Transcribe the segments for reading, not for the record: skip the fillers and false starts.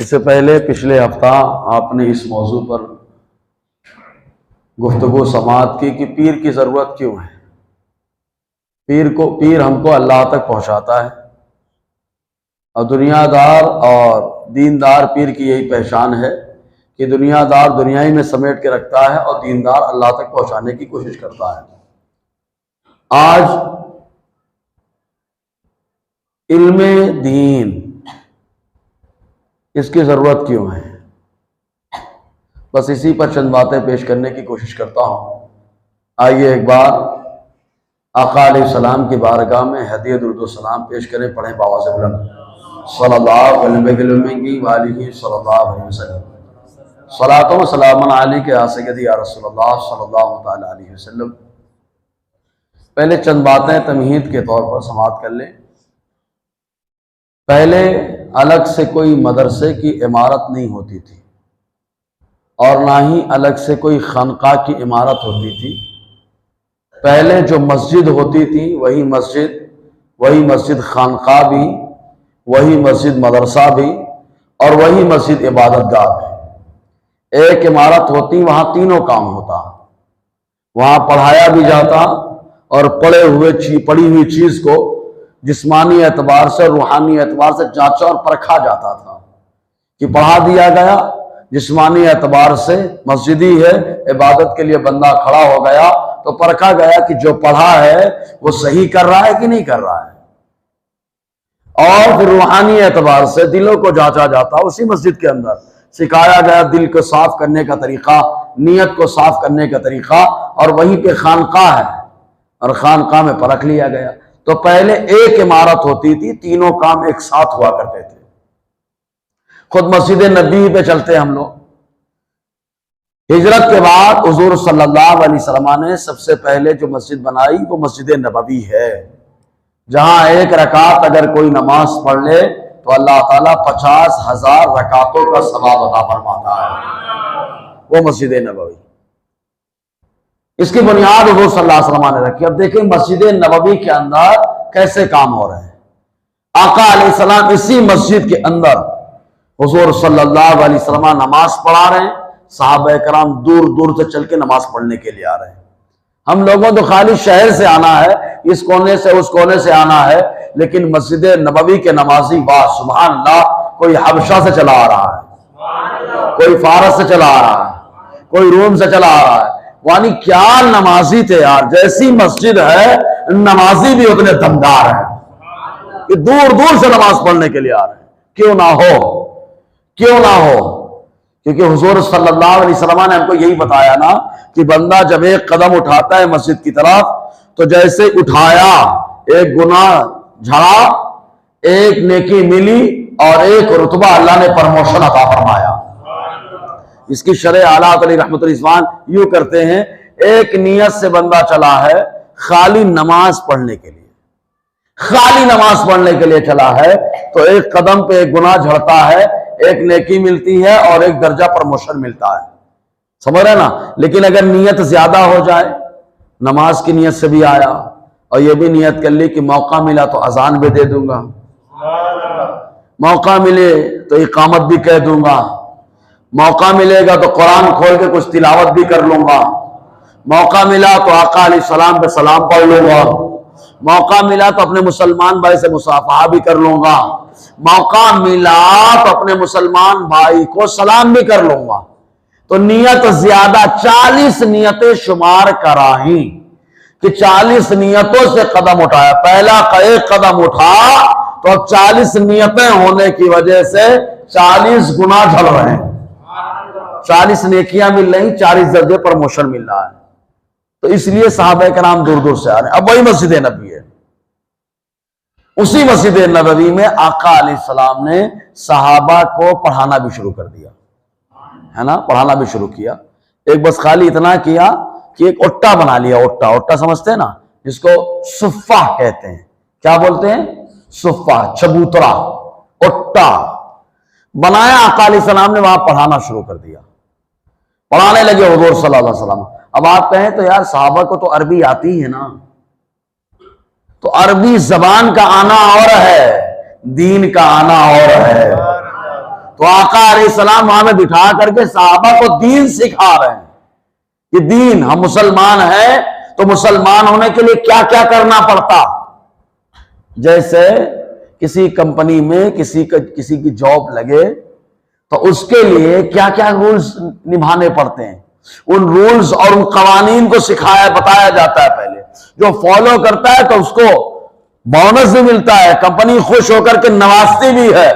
اس سے پہلے پچھلے ہفتہ آپ نے اس موضوع پر گفتگو سماعت کی کہ پیر کی ضرورت کیوں ہے۔ پیر ہم کو اللہ تک پہنچاتا ہے، اور دنیا دار اور دیندار پیر کی یہی پہچان ہے کہ دنیا دار دنیائی میں سمیٹ کے رکھتا ہے اور دیندار اللہ تک پہنچانے کی کوشش کرتا ہے۔ آج علم دین اس کی ضرورت کیوں ہے، بس اسی پر چند باتیں پیش کرنے کی کوشش کرتا ہوں۔ آئیے ایک بار آقا علیہ السلام کی بارگاہ میں ہدیہ درود و سلام پیش کریں، پڑھیں بآواز بلند صلی اللہ علیہ وسلم۔ صلاۃ و سلام علیک یا سیدی یا رسول اللہ صلی اللہ تعالی علیہ وسلم۔ پہلے چند باتیں تمہید کے طور پر سماعت کر لیں۔ پہلے الگ سے کوئی مدرسے کی عمارت نہیں ہوتی تھی، اور نہ ہی الگ سے کوئی خانقاہ کی عمارت ہوتی تھی۔ پہلے جو مسجد ہوتی تھی وہی مسجد خانقاہ بھی، وہی مسجد مدرسہ بھی، اور وہی مسجد عبادت گاہ بھی۔ ایک عمارت ہوتی، وہاں تینوں کام ہوتا، وہاں پڑھایا بھی جاتا اور پڑھی ہوئی چیز کو جسمانی اعتبار سے روحانی اعتبار سے جانچا اور پرکھا جاتا تھا کہ پڑھا دیا گیا جسمانی اعتبار سے، مسجدی ہے، عبادت کے لیے بندہ کھڑا ہو گیا تو پرکھا گیا کہ جو پڑھا ہے وہ صحیح کر رہا ہے کہ نہیں کر رہا ہے، اور پھر روحانی اعتبار سے دلوں کو جانچا جاتا، اسی مسجد کے اندر سکھایا گیا دل کو صاف کرنے کا طریقہ، نیت کو صاف کرنے کا طریقہ، اور وہیں پہ خانقاہ ہے اور خانقاہ میں پرکھ لیا گیا۔ تو پہلے ایک عمارت ہوتی تھی، تینوں کام ایک ساتھ ہوا کرتے تھے۔ خود مسجد نبی پہ چلتے ہم لوگ، ہجرت کے بعد حضور صلی اللہ علیہ وسلم نے سب سے پہلے جو مسجد بنائی وہ مسجد نبوی ہے، جہاں ایک رکعت اگر کوئی نماز پڑھ لے تو اللہ تعالیٰ 50,000 رکعتوں کا ثواب عطا فرماتا ہے، وہ مسجد نبوی۔ اس کی بنیاد حضور صلی اللہ علیہ وسلم نے رکھی۔ اب دیکھیں مسجد نبوی کے اندر کیسے کام ہو رہے ہیں۔ آقا علیہ السلام اسی مسجد کے اندر حضور صلی اللہ علیہ وسلم نماز پڑھا رہے ہیں، صحابہ کرام دور دور سے چل کے نماز پڑھنے کے لیے آ رہے ہیں۔ ہم لوگوں تو خالی شہر سے آنا ہے، اس کونے سے اس کونے سے آنا ہے، لیکن مسجد نبوی کے نمازی واہ سبحان اللہ، کوئی حبشہ سے چلا آ رہا ہے، کوئی فارس سے چلا آ رہا ہے، کوئی روم سے چلا آ رہا ہے۔ یعنی کیا نمازی تھے یار، جیسی مسجد ہے نمازی بھی اتنے دمدار ہیں کہ دور دور سے نماز پڑھنے کے لیے آ رہے ہیں۔ کیوں نہ ہو، کیونکہ حضور صلی اللہ علیہ وسلم نے ہم کو یہی بتایا نا کہ بندہ جب ایک قدم اٹھاتا ہے مسجد کی طرف تو جیسے اٹھایا ایک گناہ جھڑا، ایک نیکی ملی، اور ایک رتبہ اللہ نے پرموشن عطا فرمایا۔ اس کی شرح اعلیٰ علی رحمت الرضوان یوں کرتے ہیں، ایک نیت سے بندہ چلا ہے خالی نماز پڑھنے کے لیے چلا ہے، تو ایک قدم پہ ایک گناہ جھڑتا ہے، ایک نیکی ملتی ہے اور ایک درجہ پرموشن ملتا ہے، سمجھ رہے نا۔ لیکن اگر نیت زیادہ ہو جائے، نماز کی نیت سے بھی آیا اور یہ بھی نیت کر لی کہ موقع ملا تو اذان بھی دے دوں گا، موقع ملے تو اقامت بھی کہہ دوں گا، موقع ملے گا تو قرآن کھول کے کچھ تلاوت بھی کر لوں گا، موقع ملا تو آقا علیہ السلام پہ سلام پڑھ لوں گا، موقع ملا تو اپنے مسلمان بھائی سے مصافحہ بھی کر لوں گا، موقع ملا تو اپنے مسلمان بھائی کو سلام بھی کر لوں گا۔ تو نیت زیادہ 40 نیتیں شمار کرائی کہ 40 نیتوں سے قدم اٹھایا، پہلا ایک قدم اٹھا تو اب 40 نیتیں ہونے کی وجہ سے 40 گنا جھڑ رہے ہیں، 40 نیکیاں مل رہی، 40 درجے پرموشن مل رہا ہے۔ تو اس لیے صحابہ کرام دور دور سے آ رہے ہیں۔ اب وہی مسجد نبوی ہے، اسی مسجد نبوی میں آقا علیہ السلام نے صحابہ کو پڑھانا بھی شروع کر دیا ہے نا، پڑھانا بھی شروع کیا۔ ایک بس خالی اتنا کیا کہ ایک اٹا بنا لیا، اٹا سمجھتے ہیں نا، جس کو صفہ کہتے ہیں، کیا بولتے ہیں؟ صفہ، چبوترا، اٹا بنایا۔ آقا علیہ السلام نے وہاں پڑھانا شروع کر دیا، پڑھانے لگے حضور صلی اللہ علیہ وسلم۔ اب آپ کہیں تو یار صحابہ کو تو عربی آتی ہے نا، تو عربی زبان کا آنا اور ہے، دین کا آنا اور ہے۔ تو آقا علیہ السلام وہاں میں بٹھا کر کے صحابہ کو دین سکھا رہے ہیں کہ دین، ہم مسلمان ہیں تو مسلمان ہونے کے لیے کیا کیا کرنا پڑتا. جیسے کسی کمپنی میں کسی کی جاب لگے تو اس کے لیے کیا کیا رولز نبھانے پڑتے ہیں، ان رولز اور ان قوانین کو سکھایا بتایا جاتا ہے. پہلے جو فالو کرتا ہے تو اس کو بونس بھی ملتا ہے، کمپنی خوش ہو کر کے نوازتی بھی ہے.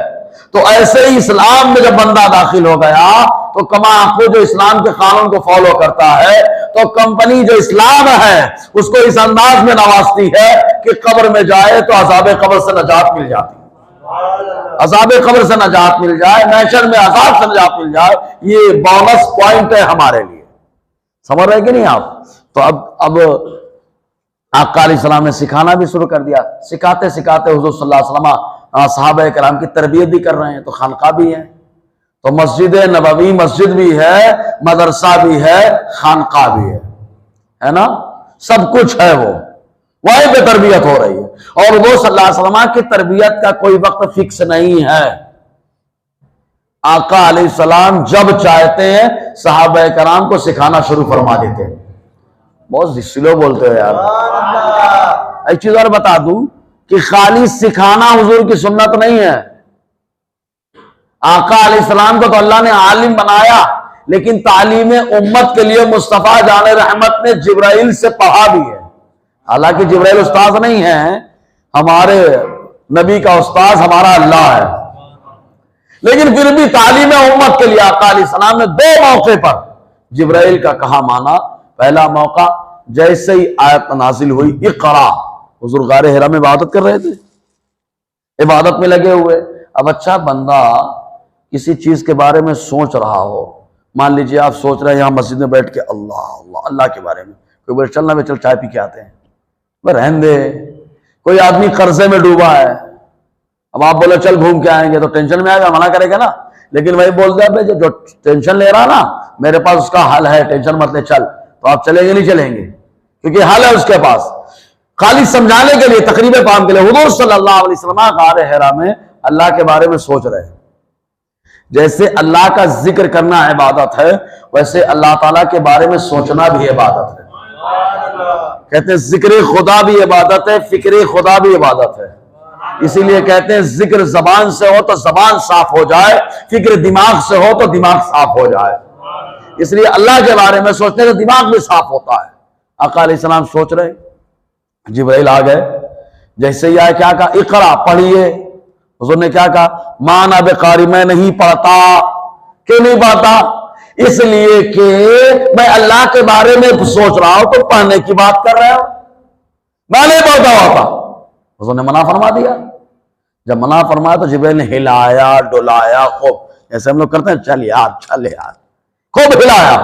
تو ایسے ہی اسلام میں جب بندہ داخل ہو گیا تو کما خود جو اسلام کے قانون کو فالو کرتا ہے تو کمپنی جو اسلام ہے اس کو اس انداز میں نوازتی ہے کہ قبر میں جائے تو عذاب قبر سے نجات مل جاتی ہے، عذاب قبر سے نجات مل جائے، محشر میں عذاب سے نجات مل جائے. یہ بونس پوائنٹ ہے ہمارے لیے. سمجھ رہے کہ نہیں آپ؟ تو اب آقا علیہ السلام نے سکھانا بھی شروع کر دیا. سکھاتے سکھاتے حضور صلی اللہ علیہ وسلم صحابہ کرام کی تربیت بھی کر رہے ہیں. تو خانقاہ بھی ہے، تو مسجد نبوی مسجد بھی ہے، مدرسہ بھی ہے، خانقاہ بھی ہے نا، سب کچھ ہے. وہ وہیں پہ تربیت ہو رہی ہے. اور وہ صلی اللہ علیہ وسلم کی تربیت کا کوئی وقت فکس نہیں ہے. آقا علیہ السلام جب چاہتے ہیں صحابہ کرام کو سکھانا شروع فرما دیتے ہیں. بہت سلو بولتے ہو یار. ایک چیز اور بتا دوں کہ خالی سکھانا حضور کی سنت نہیں ہے. آقا علیہ السلام کو تو اللہ نے عالم بنایا، لیکن تعلیم امت کے لیے مصطفیٰ جان رحمت نے جبرائیل سے پڑھا بھی ہے. حالانکہ جبرائیل استاذ نہیں ہے، ہمارے نبی کا استاذ ہمارا اللہ ہے، لیکن پھر بھی تعلیم امت کے لیے آقا علیہ السلام نے 2 موقع پر جبرائیل کا کہا مانا. پہلا موقع جیسے ہی آیت نازل ہوئی اقرا، حضور غار حرا میں عبادت کر رہے تھے، عبادت میں لگے ہوئے. اب اچھا بندہ کسی چیز کے بارے میں سوچ رہا ہو، مان لیجئے آپ سوچ رہے ہیں یہاں مسجد میں بیٹھ کے اللہ اللہ اللہ کے بارے میں، کوئی بولے چلنا بھی چل چائے پی کے آتے ہیں، بس رہن دے. کوئی آدمی قرضے میں ڈوبا ہے، اب آپ بولے چل گھوم کے آئیں گے تو ٹینشن میں آئے گا، منع کرے گا نا. لیکن وہی بول دیا جو ٹینشن لے رہا نا میرے پاس اس کا حل ہے، ٹینشن مت لے چل، تو آپ چلیں گے نہیں چلیں گے کیونکہ حل ہے اس کے پاس. خالی سمجھانے کے لیے، تقریب پام کے لیے حضور صلی اللہ علیہ وسلم غار حرا میں اللہ کے بارے میں سوچ رہے ہیں. جیسے اللہ کا ذکر کرنا عبادت ہے، ویسے اللہ تعالیٰ کے بارے میں سوچنا بھی عبادت ہے. کہتے ہیں ذکر خدا بھی عبادت ہے، فکر خدا بھی عبادت ہے. اسی لیے کہتے ہیں ذکر زبان سے ہو تو زبان صاف ہو جائے، فکر دماغ سے ہو تو دماغ صاف ہو جائے. اس لیے اللہ کے بارے میں سوچنے سے دماغ بھی صاف ہوتا ہے. آقا علیہ السلام سوچ رہے، جبرائیل آ گئے. جیسے ہی آئے کیا کہا اقرا پڑھیے. حضور نے کیا کہا مانا بقاری، میں نہیں پڑھتا. کیوں نہیں پڑھتا؟ اس لیے کہ میں اللہ کے بارے میں سوچ رہا ہوں تو پڑھنے کی بات کر رہے ہو، میں نہیں پڑھتا ہوتا. حضور نے منع فرما دیا. جب منع فرمایا تو جبرائیل نے ہلایا ڈولایا خوب، ایسے ہم لوگ کرتے ہیں چل یار چل یار، خوب ہلایا.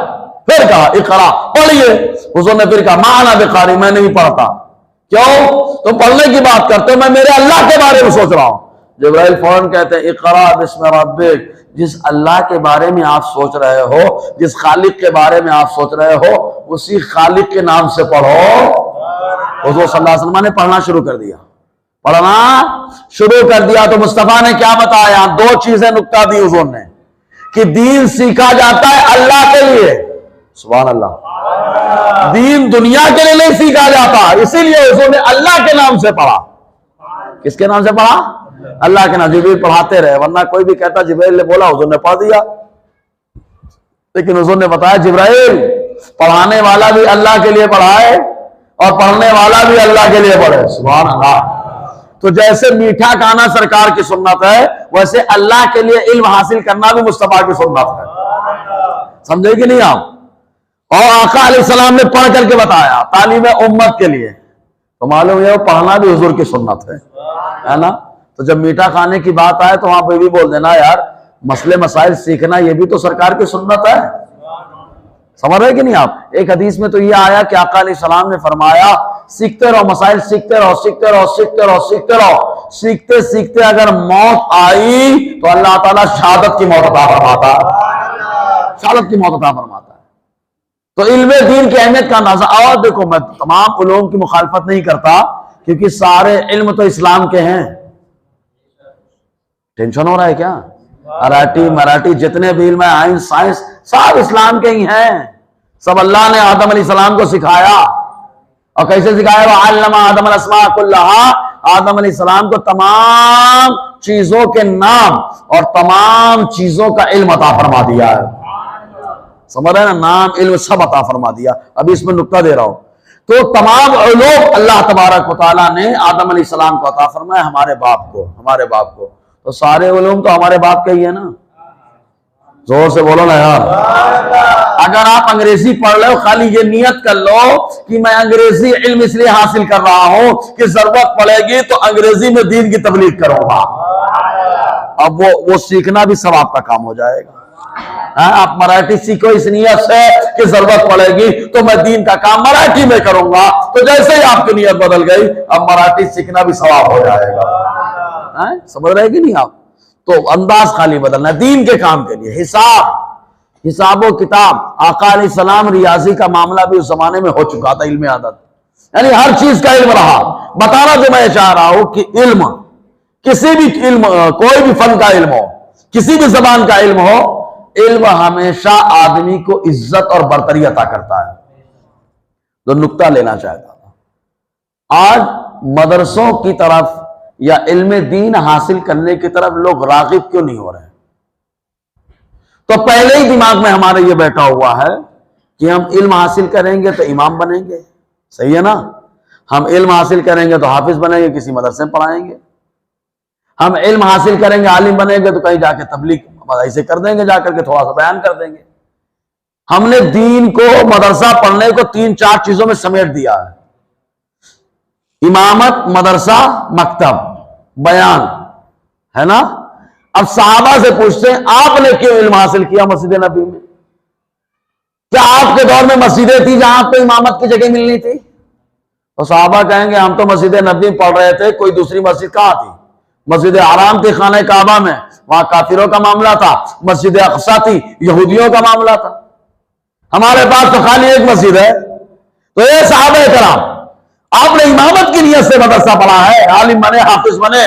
پھر کہا اقرا پڑھیے. حضور نے پھر کہا مانا بقاری، میں نہیں پڑھتا. کیوں؟ تم پڑھنے کی بات کرتے ہو، میں میرے اللہ کے بارے میں سوچ رہا ہوں. جبرائیل فوراً کہتے ہیں اقرا بسم ربک، جس اللہ کے بارے میں آپ سوچ رہے ہو، جس خالق کے بارے میں آپ سوچ رہے ہو، اسی خالق کے نام سے پڑھو. حضور صلی اللہ علیہ وسلم نے پڑھنا شروع کر دیا. پڑھنا شروع کر دیا تو مصطفیٰ نے کیا بتایا؟ 2 چیزیں نکتہ دی حضور نے کہ دین سیکھا جاتا ہے اللہ کے لیے. سبحان اللہ. دین دنیا کے لیے نہیں سیکھا جاتا، اسی لیے حضور نے اللہ کے نام سے پڑھا. کس کے نام سے پڑھا؟ اللہ کے نام. جبرائیل پڑھاتے رہے، ورنہ کوئی بھی کہتا جبرائیل نے بولا حضور نے پڑھ دیا. لیکن حضور نے بتایا جبرائیل پڑھانے والا بھی اللہ کے لیے پڑھائے اور پڑھنے والا بھی اللہ کے لیے پڑھے. سبحان اللہ. تو جیسے میٹھا کھانا سرکار کی سنت ہے، ویسے اللہ کے لیے علم حاصل کرنا بھی مصطفیٰ کی سنت ہے. سمجھے کہ نہیں آپ؟ اور آقا علیہ السلام نے پڑھ کر کے بتایا تعلیم امت کے لیے. تو معلوم ہے وہ پڑھنا بھی حضور کی سنت ہے نا. تو جب میٹھا کھانے کی بات آئے تو وہاں پہ بھی بول دینا یار مسئلے مسائل سیکھنا یہ بھی تو سرکار کی سنت ہے. سمجھ رہے کہ نہیں آپ؟ ایک حدیث میں تو یہ آیا کہ آقا علیہ السلام نے فرمایا سیکھتے رہو، مسائل سیکھتے رہو، سیکھتے رہو، سیکھتے رہو، سیکھتے رہو. سیکھتے سیکھتے اگر موت آئی تو اللہ تعالیٰ شہادت کی موت عطا فرماتا ہے. شہادت کی موت عطا فرماتا ہے. تو علم دین کی اہمیت کا اندازہ. اور دیکھو میں تمام علوم کی مخالفت نہیں کرتا کیونکہ سارے علم تو اسلام کے ہیں. ٹینشن ہو رہا ہے کیا؟ مراٹھی جتنے بھی علم ہیں، سائنس، سب اسلام کے ہی ہیں. سب اللہ نے آدم علیہ السلام کو سکھایا. اور کیسے سکھایا؟ وَعَلَّمَ آدَمَ الْأَسْمَاءَ كُلَّهَا، آدم علیہ السلام کو تمام چیزوں کے نام اور تمام چیزوں کا علم عطا فرما دیا ہے. سمجھ رہے ہیں نا؟ نام علم سب عطا فرما دیا. ابھی اس میں نقطہ دے رہا ہوں. تو تمام علوم اللہ تبارک و تعالیٰ نے آدم علیہ السلام کو عطا فرمایا، ہمارے باپ کو. تو سارے علوم تو ہمارے باپ کے ہی ہے نا. زور سے بولو نا یار. اگر آپ انگریزی پڑھ لو، خالی یہ نیت کر لو کہ میں انگریزی علم اس لیے حاصل کر رہا ہوں کہ ضرورت پڑے گی تو انگریزی میں دین کی تبلیغ کروں گا. اب وہ سیکھنا بھی سب آپ کا کام ہو جائے گا. آپ مراٹھی سیکھو اس نیت سے کہ ضرورت پڑے گی تو میں دین کا کام مراٹھی میں کروں گا، تو جیسے ہی آپ کی نیت بدل گئی اب مراٹھی سیکھنا بھی ثواب ہو جائے گا. سمجھ رہے گی نہیں آپ؟ تو انداز خالی بدلنا دین کے کام کے لیے. حساب و کتاب، آقا علیہ السلام ریاضی کا معاملہ بھی اس زمانے میں ہو چکا تھا، علم عادت، یعنی ہر چیز کا علم رہا. بتانا تو میں چاہ رہا ہوں کہ علم، کسی بھی علم، کوئی بھی فن کا علم ہو، کسی بھی زبان کا علم ہو، علم ہمیشہ آدمی کو عزت اور برتری عطا کرتا ہے. تو نقطہ لینا چاہتا تھا. آج مدرسوں کی طرف یا علم دین حاصل کرنے کی طرف لوگ راغب کیوں نہیں ہو رہے ہیں؟ تو پہلے ہی دماغ میں ہمارے یہ بیٹھا ہوا ہے کہ ہم علم حاصل کریں گے تو امام بنیں گے. صحیح ہے نا؟ ہم علم حاصل کریں گے تو حافظ بنیں گے، کسی مدرسے میں پڑھائیں گے. ہم علم حاصل کریں گے، عالم بنیں گے تو کہیں جا کے تبلیغ ایسے کر دیں گے، جا کر کے تھوڑا سا بیان کر دیں گے. ہم نے دین کو، مدرسہ پڑھنے کو 3-4 چیزوں میں سمیٹ دیا ہے: امامت، مدرسہ، مکتب، بیان، ہے نا؟ اب صحابہ سے پوچھتے ہیں آپ نے کیوں علم حاصل کیا مسجد نبی میں؟ کیا آپ کے دور میں مسجدیں تھی جہاں پہ امامت کی جگہ ملنی تھی؟ تو صحابہ کہیں گے ہم تو مسجد نبی میں پڑھ رہے تھے، کوئی دوسری مسجد کہاں تھی؟ مسجد حرام تھی، خانہ کعبہ میں، وہاں کافروں کا معاملہ تھا. مسجد اقصی تھی، یہودیوں کا معاملہ تھا. ہمارے پاس تو خالی ایک مسجد ہے. تو یہ صحابہ کرام، آپ نے امامت کی نیت سے مدرسہ پڑھا ہے، عالم بنے، حافظ بنے.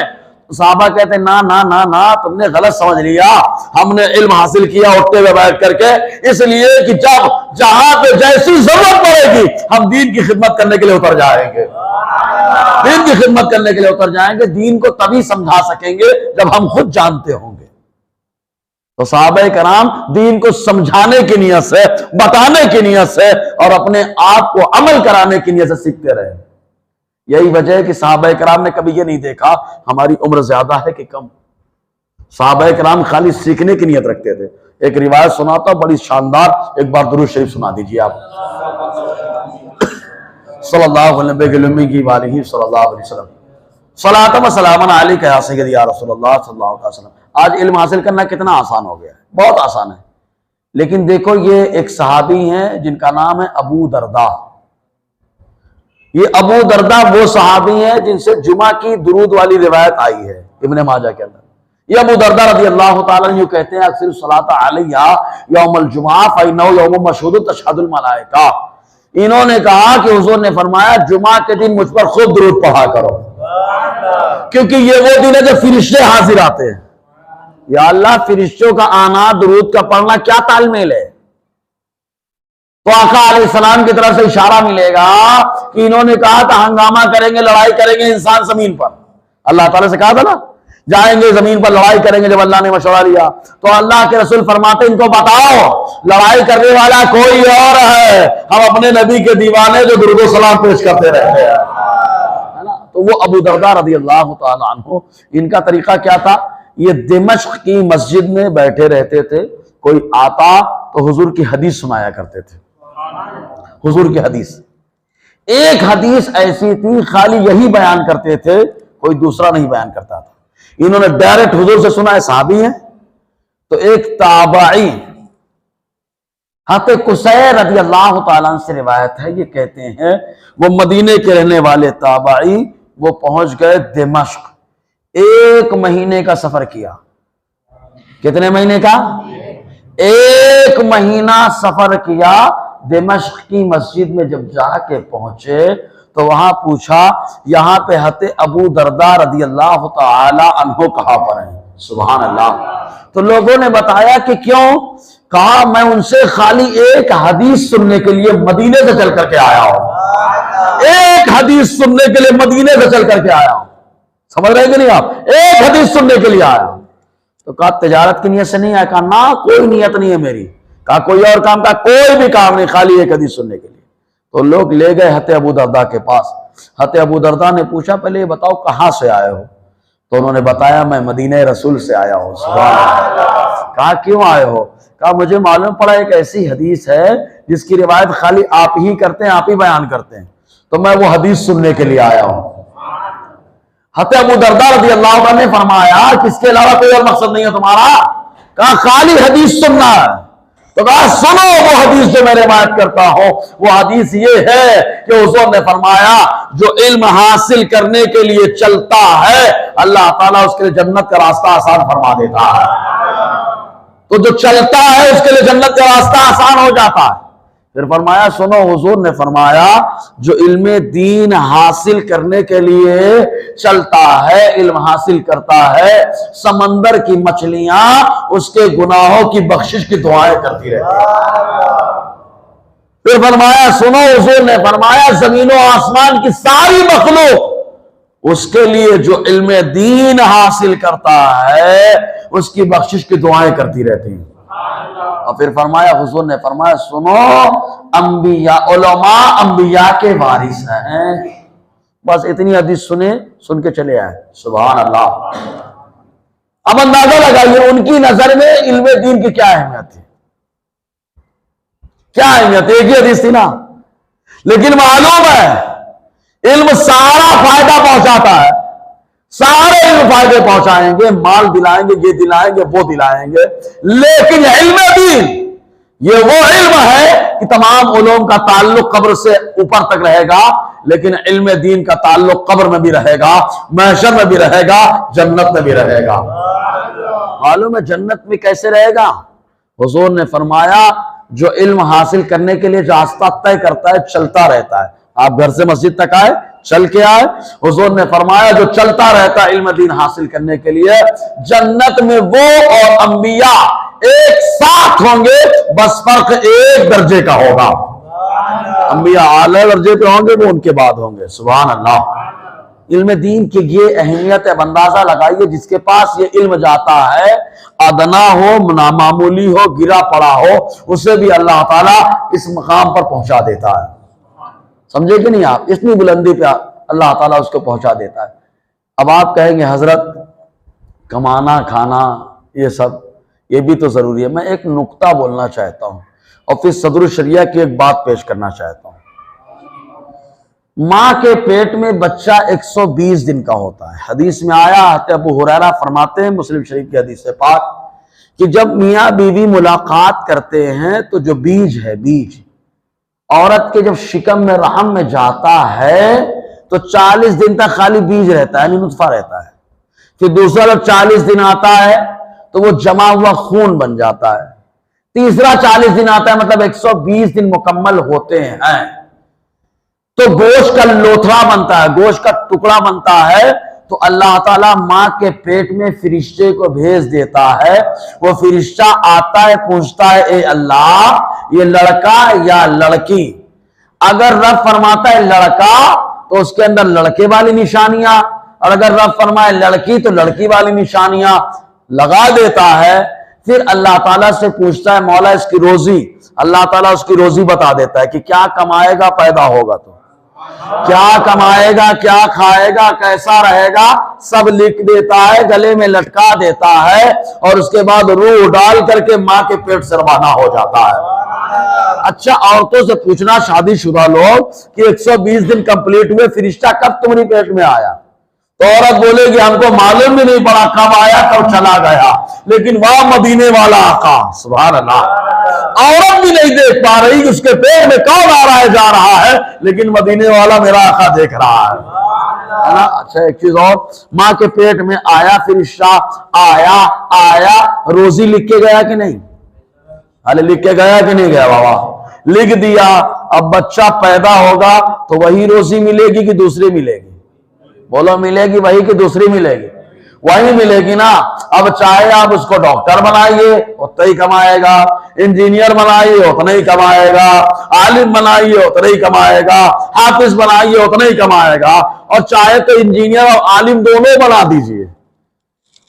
صحابہ کہتے ہیں نا تم نے غلط سمجھ لیا. ہم نے علم حاصل کیا اٹھتے ہوئے بیٹھ کر کے، اس لیے کہ جب جہاں پہ جیسی ضرورت پڑے گی ہم دین کی خدمت کرنے کے لیے اتر جائیں گے. دین کی خدمت کرنے کے لیے اتر جائیں گے. دین کو تبھی سمجھا سکیں گے جب ہم خود جانتے ہوں گے. تو صحابہ کرام دین کو سمجھانے کی نیت سے، بتانے کی نیت سے اور اپنے آپ کو عمل کرانے کی نیت سے سیکھتے رہے. یہی وجہ ہے کہ صحابہ کرام نے کبھی یہ نہیں دیکھا ہماری عمر زیادہ ہے کہ کم. صحابہ کرام خالی سیکھنے کی نیت رکھتے تھے. ایک روایت سناتا ہوں بڑی شاندار، ایک بار درود شریف سنا دیجیے آپ. صلی اللہ علیہ وسلم صلاۃ و سلام علیک یا سیدی یا رسول اللہ صلی اللہ علیہ وسلم. آج علم حاصل کرنا کتنا آسان ہو گیا ہے، بہت آسان ہے. لیکن دیکھو یہ ایک صحابی ہیں جن کا نام ہے ابو درداء. یہ ابو درداء وہ صحابی ہیں جن سے جمعہ کی درود والی روایت آئی ہے ابن ماجہ کے اندر. یہ ابو درداء رضی اللہ تعالیٰ عنہ کہتے ہیں اکثر الصلاۃ علیہ یوم الجمعہ فإنہ یوم مشہود تشہد الملائکہ. انہوں نے کہا کہ حضور نے فرمایا جمعہ کے دن مجھ پر خود درود پڑھا کرو، کیونکہ یہ وہ دن ہے جب فرشتے حاضر آتے ہیں. یا اللہ، فرشتوں کا آنا، درود کا پڑھنا کیا تال میل ہے؟ تو آقا علیہ السلام کی طرف سے اشارہ ملے گا کہ انہوں نے کہا تھا ہنگامہ کریں گے، لڑائی کریں گے انسان زمین پر. اللہ تعالیٰ سے کہا تھا نا جائیں گے زمین پر لڑائی کریں گے. جب اللہ نے مشورہ لیا تو اللہ کے رسول فرماتے ان کو بتاؤ لڑائی کرنے والا کوئی اور ہے، ہم اپنے نبی کے دیوانے جو درود و سلام پیش کرتے رہتے ہیں. تو وہ ابو درداء رضی اللہ تعالیٰ عنہ، ان کا طریقہ کیا تھا؟ یہ دمشق کی مسجد میں بیٹھے رہتے تھے، کوئی آتا تو حضور کی حدیث سنایا کرتے تھے. حضور کی حدیث، ایک حدیث ایسی تھی خالی یہی بیان کرتے تھے، کوئی دوسرا نہیں بیان کرتا تھا. انہوں نے ڈائریکٹ حضور سے سنا ہے، صحابی ہیں. تو ایک تابعی حضرت قصیر رضی اللہ تعالیٰ عنہ سے روایت ہے، یہ کہتے ہیں وہ مدینے کے رہنے والے تابعی، وہ پہنچ گئے دمشق. 1 مہینے کا سفر کیا. کتنے مہینے کا؟ 1 مہینہ سفر کیا. دمشق کی مسجد میں جب جا کے پہنچے تو وہاں پوچھا یہاں پہ حضرت ابو درداء رضی اللہ تعالی عنہ کہاں پر ہیں؟ سبحان اللہ۔ تو لوگوں نے بتایا کہ کیوں؟ کہا میں ان سے خالی ایک حدیث سننے کے لیے مدینے سے چل کر کے آیا ہوں، ایک حدیث سننے کے لیے مدینے سے چل کر کے آیا ہوں، سمجھ رہے کہ نہیں آپ؟ ایک حدیث سننے کے لیے آیا ہوں۔ تو کہا تجارت کی نیت سے نہیں آیا؟ کہا نہ، کوئی نیت نہیں ہے میری۔ کہا کوئی اور کام؟ کا کوئی بھی کام نہیں، خالی ایک حدیث سننے کے لیے۔ تو لوگ لے گئے حضرت ابو درداء کے پاس۔ حضرت ابو درداء نے پوچھا پہلے یہ بتاؤ کہاں سے آئے ہو؟ تو انہوں نے بتایا میں مدینہ رسول سے آیا ہوں۔ سبحان اللہ۔ کہا کیوں آئے ہو؟ کہا مجھے معلوم پڑا ایک ایسی حدیث ہے جس کی روایت خالی آپ ہی کرتے ہیں، آپ ہی بیان کرتے ہیں، تو میں وہ حدیث سننے کے لیے آیا ہوں۔ حضرت ابو درداء رضی اللہ عنہ نے فرمایا کس کے علاوہ کوئی اور مقصد نہیں ہے تمہارا؟ کہا خالی حدیث سننا ہے۔ تو کہا سنو وہ حدیث جو میں روایت کرتا ہوں۔ وہ حدیث یہ ہے کہ حضور نے فرمایا جو علم حاصل کرنے کے لیے چلتا ہے اللہ تعالیٰ اس کے لیے جنت کا راستہ آسان فرما دیتا ہے۔ تو جو چلتا ہے اس کے لیے جنت کا راستہ آسان ہو جاتا ہے۔ پھر فرمایا سنو حضور نے فرمایا جو علم دین حاصل کرنے کے لیے چلتا ہے، علم حاصل کرتا ہے، سمندر کی مچھلیاں اس کے گناہوں کی بخشش کی دعائیں کرتی رہتی ہیں۔ پھر فرمایا سنو حضور نے فرمایا زمین و آسمان کی ساری مخلوق اس کے لیے جو علم دین حاصل کرتا ہے اس کی بخشش کی دعائیں کرتی رہتی ہیں۔ اور پھر فرمایا حضور نے فرمایا سنو انبیاء علماء انبیاء کے وارث ہیں۔ بس اتنی حدیث سن کے چلے آئے۔ سبحان اللہ۔ اب اندازہ لگائیے ان کی نظر میں علم دین کی کیا اہمیت تھی، کیا اہمیت ہے؟ ایک ہی حدیث تھی نا، لیکن معلوم ہے علم سارا فائدہ پہنچاتا ہے، سارے علم فائدے پہنچائیں گے، مال دلائیں گے، یہ دلائیں گے، وہ دلائیں گے، لیکن علم دین یہ وہ علم ہے کہ تمام علوم کا تعلق قبر سے اوپر تک رہے گا، لیکن علم دین کا تعلق قبر میں بھی رہے گا، محشر میں بھی رہے گا، جنت میں بھی رہے گا۔ معلوم ہے جنت میں کیسے رہے گا؟ حضور نے فرمایا جو علم حاصل کرنے کے لیے راستہ طے کرتا ہے چلتا رہتا ہے۔ آپ گھر سے مسجد تک آئے، چل کے آئے، حضور نے فرمایا جو چلتا رہتا ہے علم دین حاصل کرنے کے لیے جنت میں وہ اور انبیاء ایک ساتھ ہوں گے، بس فرق ایک درجے کا ہوگا۔ انبیاء اعلی درجے پہ ہوں گے، وہ ان کے بعد ہوں گے۔ سبحان اللہ۔ علم دین کی یہ اہمیت ہے، اندازہ لگائیے جس کے پاس یہ علم جاتا ہے ادنا ہو نامعمولی ہو گرا پڑا ہو اسے بھی اللہ تعالیٰ اس مقام پر پہنچا دیتا ہے۔ سمجھے کہ نہیں آپ؟ اتنی بلندی پہ اللہ تعالیٰ اس کو پہنچا دیتا ہے۔ اب آپ کہیں گے حضرت کمانا کھانا یہ سب یہ بھی تو ضروری ہے۔ میں ایک نقطہ بولنا چاہتا ہوں اور پھر صدر الشریعہ کی ایک بات پیش کرنا چاہتا ہوں۔ ماں کے پیٹ میں بچہ 120 دن کا ہوتا ہے۔ حدیث میں آیا حضرت ابو ہریرہ فرماتے ہیں مسلم شریف کی حدیث پاک کہ جب میاں بیوی ملاقات کرتے ہیں تو جو بیج ہے، بیج عورت کے جب شکم میں رحم میں جاتا ہے تو 40 دن تک خالی بیج رہتا ہے، یعنی نطفہ رہتا ہے۔ پھر دوسرا جب 40 دن آتا ہے تو وہ جمع ہوا خون بن جاتا ہے۔ تیسرا 40 دن آتا ہے، مطلب 120 دن مکمل ہوتے ہیں تو گوشت کا لوتھڑا بنتا ہے، گوشت کا ٹکڑا بنتا ہے۔ تو اللہ تعالیٰ ماں کے پیٹ میں فرشتے کو بھیج دیتا ہے، وہ فرشتہ آتا ہے پوچھتا ہے اے اللہ یہ لڑکا یا لڑکی؟ اگر رب فرماتا ہے لڑکا تو اس کے اندر لڑکے والی نشانیاں، اور اگر رب فرمائے لڑکی تو لڑکی والی نشانیاں لگا دیتا ہے۔ پھر اللہ تعالیٰ سے پوچھتا ہے مولا اس کی روزی، اللہ تعالیٰ اس کی روزی بتا دیتا ہے کہ کیا کمائے گا پیدا ہوگا تو کیا کمائے گا، کیا کھائے گا، کیسا رہے گا، سب لکھ دیتا ہے، گلے میں لٹکا دیتا ہے، اور اس کے بعد روح ڈال کر کے ماں کے پیٹ سے روانہ ہو جاتا ہے۔ اچھا عورتوں سے پوچھنا شادی شدہ لوگ کہ 120 دن کمپلیٹ ہوئے فرشتہ کب تمہاری پیٹ میں آیا؟ تو عورت بولے گی ہم کو معلوم بھی نہیں پڑا کب آیا کب چلا گیا، لیکن وہاں مدینے والا آقا سبحان اللہ، عورت بھی نہیں دیکھ پا رہی کہ اس کے پیٹ میں کون آ رہا ہے جا رہا ہے، لیکن مدینے والا میرا آقا دیکھ رہا ہے۔ اچھا ایک چیز اور، ماں کے پیٹ میں آیا فرشتہ آیا روزی لکھ کے گیا کہ نہیں؟ ارے لکھ کے گیا کہ نہیں گیا؟ بابا لکھ دیا۔ اب بچہ پیدا ہوگا تو وہی روزی ملے گی کہ دوسری ملے گی؟ بولو ملے گی وہی کہ دوسری ملے گی؟ وہی ملے گی نا۔ اب چاہے آپ اس کو ڈاکٹر بنائیے اتنا ہی کمائے گا، انجینئر بنائیے اتنا ہی کمائے گا، عالم بنائیے اتنا ہی کمائے گا، حافظ بنائیے اتنا ہی کمائے گا، اور چاہے تو انجینئر اور عالم دونوں بنا دیجئے،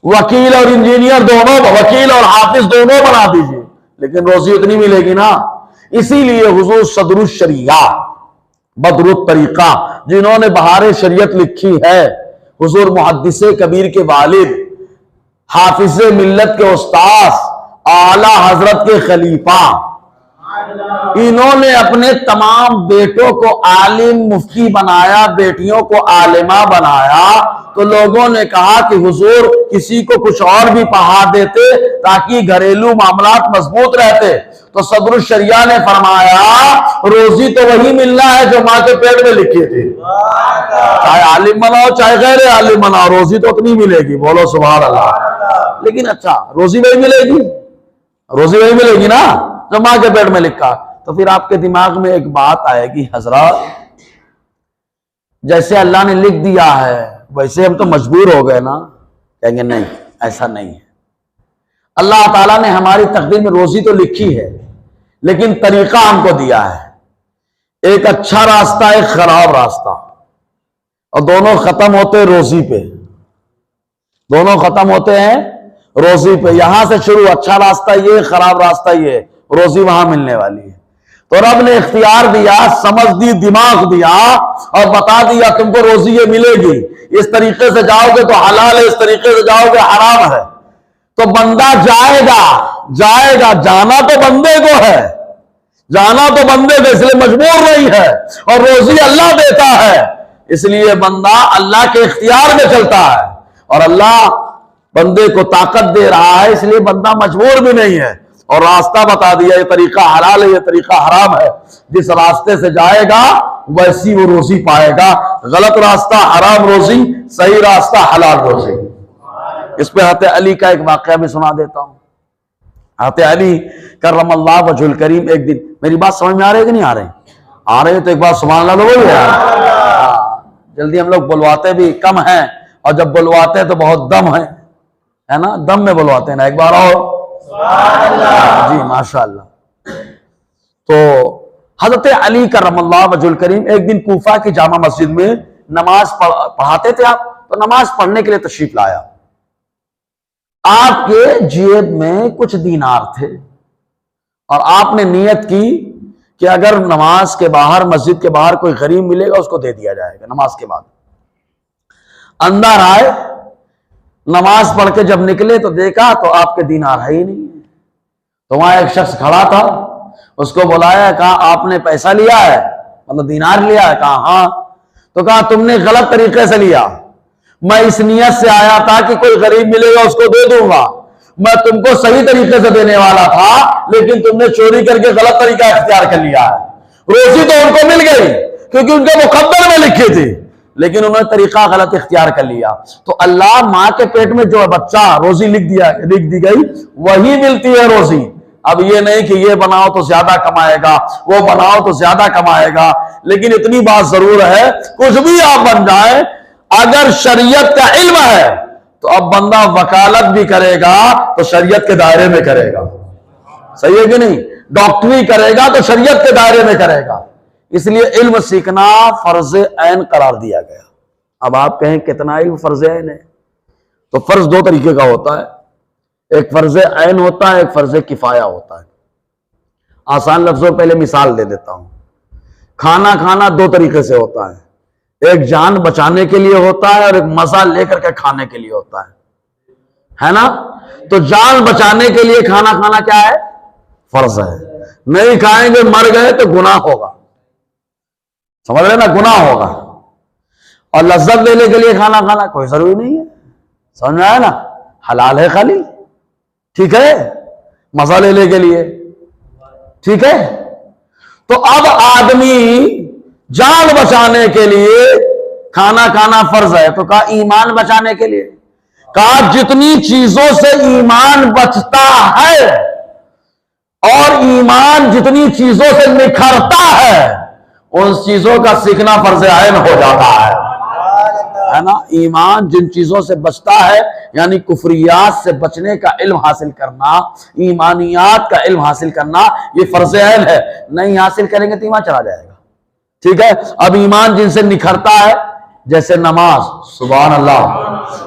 وکیل اور انجینئر دونوں، وکیل اور حافظ دونوں بنا دیجئے، لیکن روزی اتنی ملے گی نا۔ اسی لیے حضور صدر الشریعہ بدر الطریقہ جنہوں نے بہار شریعت لکھی ہے، حضور محدث کبیر کے والد، حافظ ملت کے استاذ، اعلی حضرت کے خلیفہ، انہوں نے اپنے تمام بیٹوں کو عالم مفتی بنایا، بیٹیوں کو عالمہ بنایا، تو لوگوں نے کہا کہ حضور کسی کو کچھ اور بھی پڑھا دیتے تاکہ گھریلو معاملات مضبوط رہتے۔ تو صدر الشریعہ نے فرمایا روزی تو وہی ملنا ہے جو ماں کے پیٹ میں لکھی تھی، چاہے عالم بناؤ چاہے غیر عالم بناؤ، روزی تو اتنی ملے گی، بولو سبحان اللہ۔ لیکن اچھا روزی وہی ملے گی، روزی وہی ملے گی نا جو ماں کے پیٹ میں لکھا، تو پھر آپ کے دماغ میں ایک بات آئے گی، حضرات جیسے اللہ نے لکھ دیا ہے ویسے ہم تو مجبور ہو گئے نا؟ کہیں گے نہیں، ایسا نہیں ہے۔ اللہ تعالیٰ نے ہماری تقدیر میں روزی تو لکھی ہے، لیکن طریقہ ہم کو دیا ہے، ایک اچھا راستہ ایک خراب راستہ، اور دونوں ختم ہوتے ہیں روزی پہ، دونوں ختم ہوتے ہیں روزی پہ۔ یہاں سے شروع، اچھا راستہ یہ، خراب راستہ یہ، روزی وہاں ملنے والی ہے۔ تو رب نے اختیار دیا، سمجھ دی، دماغ دیا، اور بتا دیا تم کو روزی یہ ملے گی، اس طریقے سے جاؤ گے تو حلال ہے، اس طریقے سے جاؤ گے حرام ہے۔ تو بندہ جائے گا، جانا تو بندے کو ہے، جانا تو بندے کو، اس لیے مجبور نہیں ہے، اور روزی اللہ دیتا ہے، اس لیے بندہ اللہ کے اختیار میں چلتا ہے، اور اللہ بندے کو طاقت دے رہا ہے، اس لیے بندہ مجبور بھی نہیں ہے، اور راستہ بتا دیا، یہ طریقہ حلال ہے، یہ طریقہ حرام ہے، جس راستے سے جائے گا ویسی وہ روزی پائے گا، غلط راستہ حرام روزی، صحیح راستہ حلال روزی۔ اس پہ حضرت علی کا ایک واقعہ بھی سنا دیتا ہوں۔ حضرت علی کرم اللہ وجہ الکریم ایک دن، میری بات سمجھ میں آ رہی ہے کہ نہیں آ رہی؟ آ رہے ہیں تو ایک بات سبحان اللہ بولو یار۔ جلدی ہم لوگ بلواتے بھی کم ہیں، اور جب بلواتے ہیں تو بہت دم ہے نا، دم میں بلواتے ہیں نا، ایک بار اور جی ماشاءاللہ۔ تو حضرت علی کرم اللہ وجہ الکریم ایک دن کوفہ کی جامع مسجد میں نماز پڑھاتے تھے، آپ تو نماز پڑھنے کے لیے تشریف لایا، آپ کے جیب میں کچھ دینار تھے، اور آپ نے نیت کی کہ اگر نماز کے باہر، مسجد کے باہر کوئی غریب ملے گا اس کو دے دیا جائے گا نماز کے بعد۔ اندر آئے، نماز پڑھ کے جب نکلے تو دیکھا تو آپ کے دینار ہے ہی نہیں، تو وہاں ایک شخص کھڑا تھا، اس کو بلایا، کہا آپ نے پیسہ لیا ہے، مطلب دینار لیا ہے؟ کہا ہاں۔ تو کہا تم نے غلط طریقے سے لیا، میں اس نیت سے آیا تھا کہ کوئی غریب ملے گا اس کو دے دوں گا، میں تم کو صحیح طریقے سے دینے والا تھا، لیکن تم نے چوری کر کے غلط طریقہ اختیار کر لیا ہے۔ روزی تو ان کو مل گئی کیونکہ ان کے مقدر میں لکھی تھی، لیکن انہوں نے طریقہ غلط اختیار کر لیا۔ تو اللہ ماں کے پیٹ میں جو بچہ روزی لکھ دی گئی وہی ملتی ہے روزی۔ اب یہ نہیں کہ یہ بناؤ تو زیادہ کمائے گا، وہ بناؤ تو زیادہ کمائے گا، لیکن اتنی بات ضرور ہے کچھ بھی آپ بن جائیں، اگر شریعت کا علم ہے تو اب بندہ وکالت بھی کرے گا تو شریعت کے دائرے میں کرے گا، صحیح ہے کہ نہیں؟ ڈاکٹری کرے گا تو شریعت کے دائرے میں کرے گا، اس لیے علم سیکھنا فرض عین قرار دیا گیا۔ اب آپ کہیں کتنا علم فرض عین ہے؟ تو فرض دو طریقے کا ہوتا ہے، ایک فرض عین ہوتا ہے، ایک فرض کفایہ ہوتا ہے۔ آسان لفظوں پہلے مثال دے دیتا ہوں۔ کھانا کھانا دو طریقے سے ہوتا ہے، ایک جان بچانے کے لیے ہوتا ہے اور ایک مزہ لے کر کے کھانے کے لیے ہوتا ہے نا؟ تو جان بچانے کے لیے کھانا کھانا کیا ہے؟ فرض ہے، نہیں کھائیں گے مر گئے تو گناہ ہوگا، سمجھ رہے نا، گناہ ہوگا۔ اور لذت لینے کے لیے کھانا کھانا کوئی ضروری نہیں ہے، سمجھ میں آیا نا، حلال ہے خالی، ٹھیک ہے، مزہ لینے کے لیے، ٹھیک ہے۔ تو اب آدمی جان بچانے کے لیے کھانا کھانا فرض ہے، تو کہا ایمان بچانے کے لیے، کہا جتنی چیزوں سے ایمان بچتا ہے اور ایمان جتنی چیزوں سے نکھرتا ہے ان چیزوں کا سیکھنا فرض عین ہو جاتا ہے نا۔ ایمان جن چیزوں سے بچتا ہے یعنی کفریات سے بچنے کا علم حاصل کرنا، ایمانیات کا علم حاصل کرنا، یہ فرض عین ہے. نہیں حاصل کریں گے تو ایمان چلا جائے گا. ٹھیک ہے. اب ایمان جن سے نکھرتا ہے جیسے نماز، سبحان اللہ،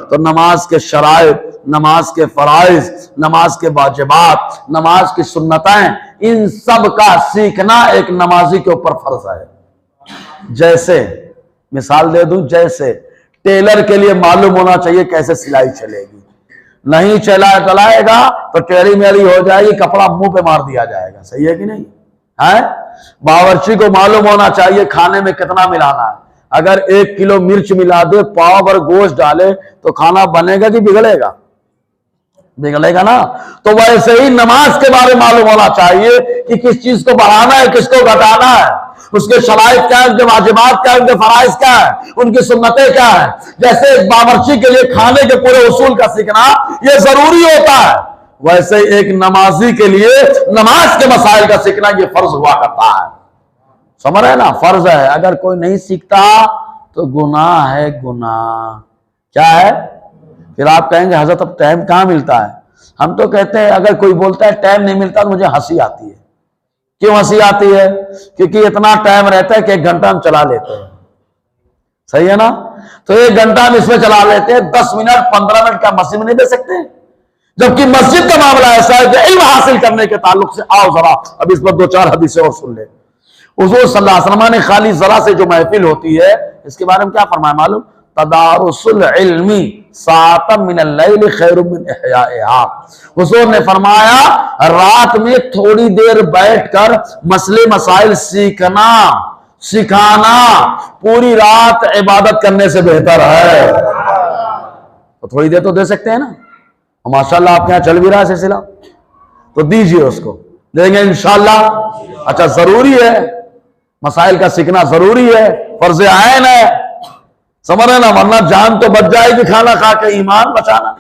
تو نماز کے شرائط، نماز کے فرائض، نماز کے واجبات، نماز کی سنتیں، ان سب کا سیکھنا ایک نمازی کے اوپر فرض ہے. جیسے مثال دے دوں، جیسے ٹیلر کے لیے معلوم ہونا چاہیے کیسے سلائی چلے گی. نہیں چلائے گا تو ٹیڑھی میڑھی ہو جائے گی، کپڑا منہ پہ مار دیا جائے گا. صحیح ہے کہ نہیں ہے؟ باورچی کو معلوم ہونا چاہیے کھانے میں کتنا ملانا ہے. اگر 1 کلو مرچ ملا دے، پاؤ بھر گوشت ڈالے تو کھانا بنے گا کہ بگڑے گا؟ بگڑے گا نا. تو ویسے ہی نماز کے بارے معلوم ہونا چاہیے کہ کس چیز کو بڑھانا ہے، کس کو گھٹانا ہے، اس کے شرائط کیا ہے، ان کے واجبات کیا ہے، ان کے فرائض کیا ہے، ان کی سنتیں کیا ہے. جیسے ایک باورچی کے لیے کھانے کے پورے اصول کا سیکھنا یہ ضروری ہوتا ہے، ویسے ایک نمازی کے لیے نماز کے مسائل کا سیکھنا یہ فرض ہوا کرتا ہے. سمجھ رہے نا؟ فرض ہے. اگر کوئی نہیں سیکھتا تو گناہ ہے، گناہ. کیا ہے؟ پھر آپ کہیں گے حضرت اب ٹائم کہاں ملتا ہے؟ ہم تو کہتے ہیں اگر کوئی بولتا ہے ٹائم نہیں ملتا تو مجھے ہنسی آتی ہے. کیوں ہنسی آتی ہے؟ کیونکہ اتنا ٹائم رہتا ہے کہ 1 گھنٹہ ہم چلا لیتے ہیں. صحیح ہے نا؟ تو 1 گھنٹہ ہم اس میں چلا لیتے ہیں، 10 منٹ 15 منٹ کا مسجد میں نہیں دے سکتے. جبکہ مسجد کا معاملہ ایسا ہے کہ علم حاصل کرنے کے تعلق سے آؤ ذرا اب اس پر 2-4 حدیثیں اور سن لیں. حضور صلی اللہ علیہ وسلم نے خالی ذرا سے جو محفل ہوتی ہے اس کے بارے میں کیا فرمایا معلوم؟ تدارس العلم ساعۃ من اللیل خیر من احیائها. حضور نے فرمایا رات میں تھوڑی دیر بیٹھ کر مسئلے مسائل سیکھنا، سکھانا پوری رات عبادت کرنے سے بہتر ہے. تو تھوڑی دیر تو دے سکتے ہیں نا. ماشاءاللہ آپ کے یہاں چل بھی رہا ہے سلسلہ، تو دیجئے اس کو، دیں گے انشاءاللہ. اچھا ضروری ہے، مسائل کا سیکھنا ضروری ہے، فرض عین ہے. سمجھ رہے نا؟ ورنہ جان تو بچ جائے گی کھانا کھا کے، ایمان بچانا.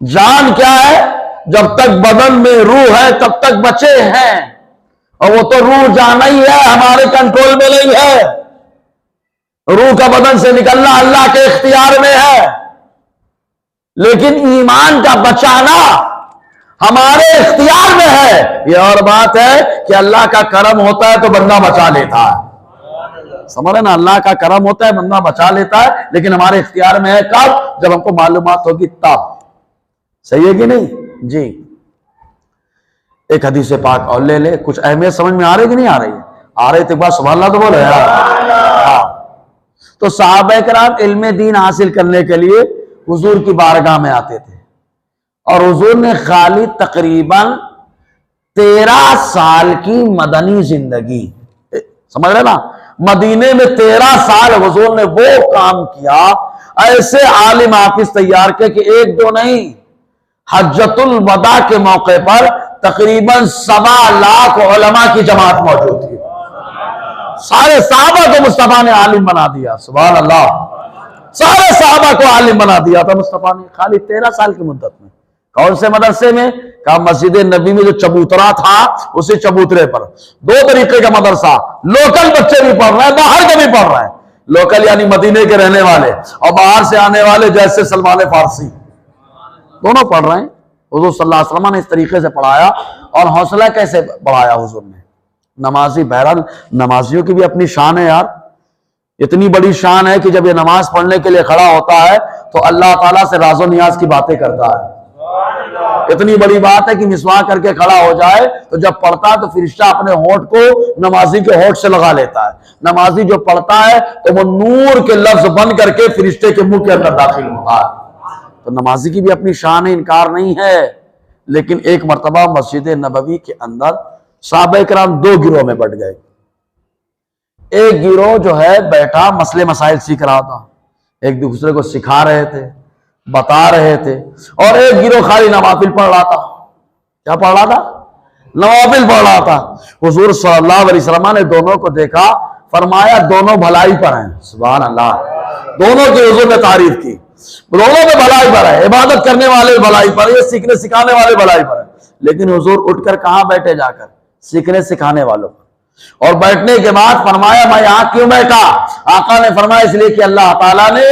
جان کیا ہے؟ جب تک بدن میں روح ہے تب تک بچے ہیں، اور وہ تو روح جانا ہی ہے، ہمارے کنٹرول میں نہیں ہے. روح کا بدن سے نکلنا اللہ کے اختیار میں ہے، لیکن ایمان کا بچانا ہمارے اختیار میں ہے. یہ اور بات ہے کہ اللہ کا کرم ہوتا ہے تو بندہ بچا لیتا ہے. سمجھ رہے نا؟ اللہ کا کرم ہوتا ہے بندہ بچا لیتا ہے، لیکن ہمارے اختیار میں ہے کب؟ جب ہم کو معلومات ہوگی تب. صحیح ہے کہ نہیں؟ جی ایک حدیث پاک اور لے لے. کچھ اہمیت سمجھ میں آ رہی کہ نہیں آ رہی ہے؟ آ رہی تو ایک بار سبحان اللہ تو بولے یار. تو صحابہ کرام علم دین حاصل کرنے کے لیے حضور کی بارگاہ میں آتے تھے، اور حضور نے خالی تقریباً 13 سال کی مدنی زندگی، سمجھ رہے نا؟ مدینے میں 13 سال حضور نے وہ کام کیا، ایسے عالم حافظ تیار کے کہ 1-2 نہیں، حجۃ الوداع کے موقع پر تقریباً 7 لاکھ علماء کی جماعت موجود تھی. سارے صحابہ کو مصطفیٰ نے عالم بنا دیا. سبحان اللہ. سارے صحابہ کو عالم بنا دیا تھا مصطفیٰ نے خالی 13 سال کی مدت میں. کون سے مدرسے میں؟ کہا مسجد نبی میں جو چبوترا تھا اسی چبوترے پر 2 طریقے کا مدرسہ، لوکل بچے بھی پڑھ رہے ہیں، باہر کے بھی پڑھ رہے ہیں. لوکل یعنی مدینے کے رہنے والے، اور باہر سے آنے والے جیسے سلمان فارسی، دونوں پڑھ رہے ہیں. حضور صلی اللہ علیہ وسلم نے اس طریقے سے پڑھایا. اور حوصلہ کیسے بڑھایا حضور نے؟ نمازی، بہرحال نمازیوں کی بھی اپنی شان ہے یار. اتنی بڑی شان ہے کہ جب یہ نماز پڑھنے کے لیے کھڑا ہوتا ہے تو اللہ تعالیٰ سے راز و نیاز کی باتیں کرتا ہے. اتنی بڑی بات ہے کہ مسواک کر کے کھڑا ہو جائے تو جب پڑھتا ہے تو فرشتہ اپنے ہونٹ کو نمازی کے ہونٹ سے لگا لیتا ہے. نمازی جو پڑھتا ہے تو وہ نور کے لفظ بن کر کے فرشتے کے منہ کے اندر داخل ہوتا ہے. تو نمازی کی بھی اپنی شان ہے، انکار نہیں ہے. لیکن ایک مرتبہ مسجد نبوی کے اندر صحابہ کرام 2 گروہ میں بٹ گئے. ایک گروہ جو ہے بیٹھا مسئلے مسائل سیکھ رہا تھا، ایک دوسرے کو سکھا رہے تھے، بتا رہے تھے. اور ایک گروہ خالی نوافل پڑھ رہا تھا. کیا پڑھ رہا تھا؟ نوافل پڑھ رہا تھا. حضور صلی اللہ علیہ وسلم نے دونوں کو دیکھا، فرمایا دونوں بھلائی پر ہیں. سبحان اللہ. دونوں کی حضور نے تعریف کی، دونوں میں بھلائی پر ہے. عبادت کرنے والے بھلائی پر، یہ سیکھنے سکھانے والے بھلائی پر ہے. لیکن حضور اٹھ کر کہاں بیٹھے؟ جا کر سیکھنے سکھانے والوں. اور بیٹھنے کے بعد فرمایا میں یہاں کیوں بیٹھا؟ آقا نے فرمایا اس لیے کہ اللہ تعالیٰ نے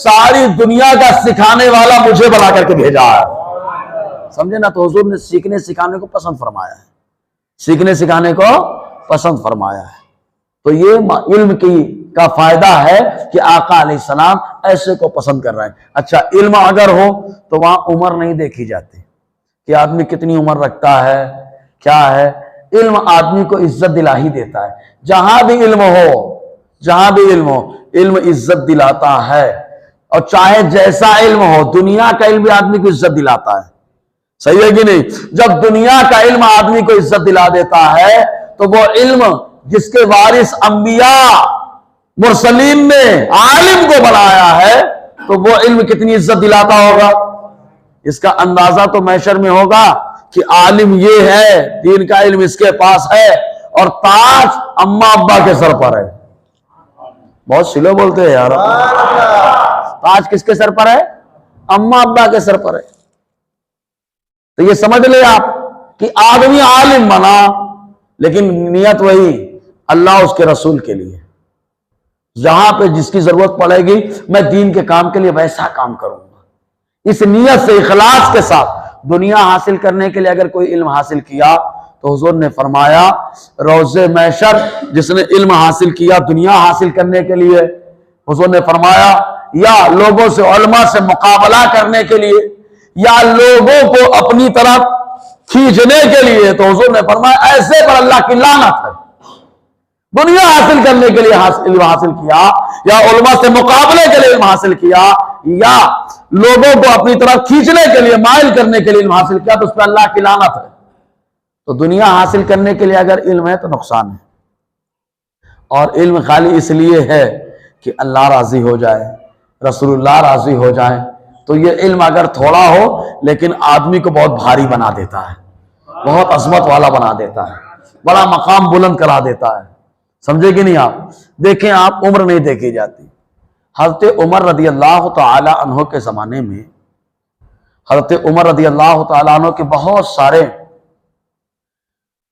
ساری دنیا کا سکھانے والا مجھے بنا کر کے بھیجا ہے. سمجھے نا؟ تو حضور نے سیکھنے سکھانے کو پسند فرمایا ہے، سیکھنے سکھانے کو پسند فرمایا ہے. تو یہ علم کا فائدہ ہے کہ آقا علیہ السلام ایسے کو پسند کر رہے ہیں. اچھا، علم اگر ہو تو وہاں عمر نہیں دیکھی جاتی کہ آدمی کتنی عمر رکھتا ہے کیا ہے. علم آدمی کو عزت دلا ہی دیتا ہے. جہاں بھی علم ہو، جہاں بھی علم ہو، علم عزت دلاتا ہے. اور چاہے جیسا علم ہو، دنیا کا علم بھی آدمی کو عزت دلاتا ہے. صحیح ہے کہ نہیں؟ جب دنیا کا علم آدمی کو عزت دلا دیتا ہے تو وہ علم جس کے وارث انبیاء مرسلین نے عالم کو بنایا ہے تو وہ علم کتنی عزت دلاتا ہوگا. اس کا اندازہ تو محشر میں ہوگا کہ عالم یہ ہے، دین کا علم اس کے پاس ہے، اور تاج اماں ابا کے سر پر ہے. بہت سلو بولتے ہیں یار. تاج کس کے سر پر ہے؟ اماں ابا کے سر پر ہے. تو یہ سمجھ لے آپ کہ آدمی عالم بنا لیکن نیت وہی اللہ اس کے رسول کے لیے. جہاں پہ جس کی ضرورت پڑے گی میں دین کے کام کے لیے ویسا کام کروں گا. اس نیت سے، اخلاص کے ساتھ. دنیا حاصل کرنے کے لیے اگر کوئی علم حاصل کیا تو حضور نے فرمایا روز محشر جس نے علم حاصل کیا دنیا حاصل کرنے کے لیے، حضور نے فرمایا یا لوگوں سے، علماء سے مقابلہ کرنے کے لیے، یا لوگوں کو اپنی طرف کھینچنے کے لیے، تو حضور نے فرمایا ایسے پر اللہ کی لعنت ہے. دنیا حاصل کرنے کے لیے علم حاصل کیا، یا علماء سے مقابلے کے لیے علم حاصل کیا، یا لوگوں کو اپنی طرف کھینچنے کے لیے، مائل کرنے کے لیے علم حاصل کیا، تو اس پہ اللہ کی لعنت ہے. تو دنیا حاصل کرنے کے لیے اگر علم ہے تو نقصان ہے. اور علم خالی اس لیے ہے کہ اللہ راضی ہو جائے، رسول اللہ راضی ہو جائے. تو یہ علم اگر تھوڑا ہو لیکن آدمی کو بہت بھاری بنا دیتا ہے، بہت عظمت والا بنا دیتا ہے، بڑا مقام بلند کرا دیتا ہے. سمجھے کہ نہیں آپ؟ دیکھیں آپ، عمر نہیں دیکھی جاتی. حضرت عمر رضی اللہ تعالی عنہ کے زمانے میں، حضرت عمر رضی اللہ تعالی عنہ کے بہت سارے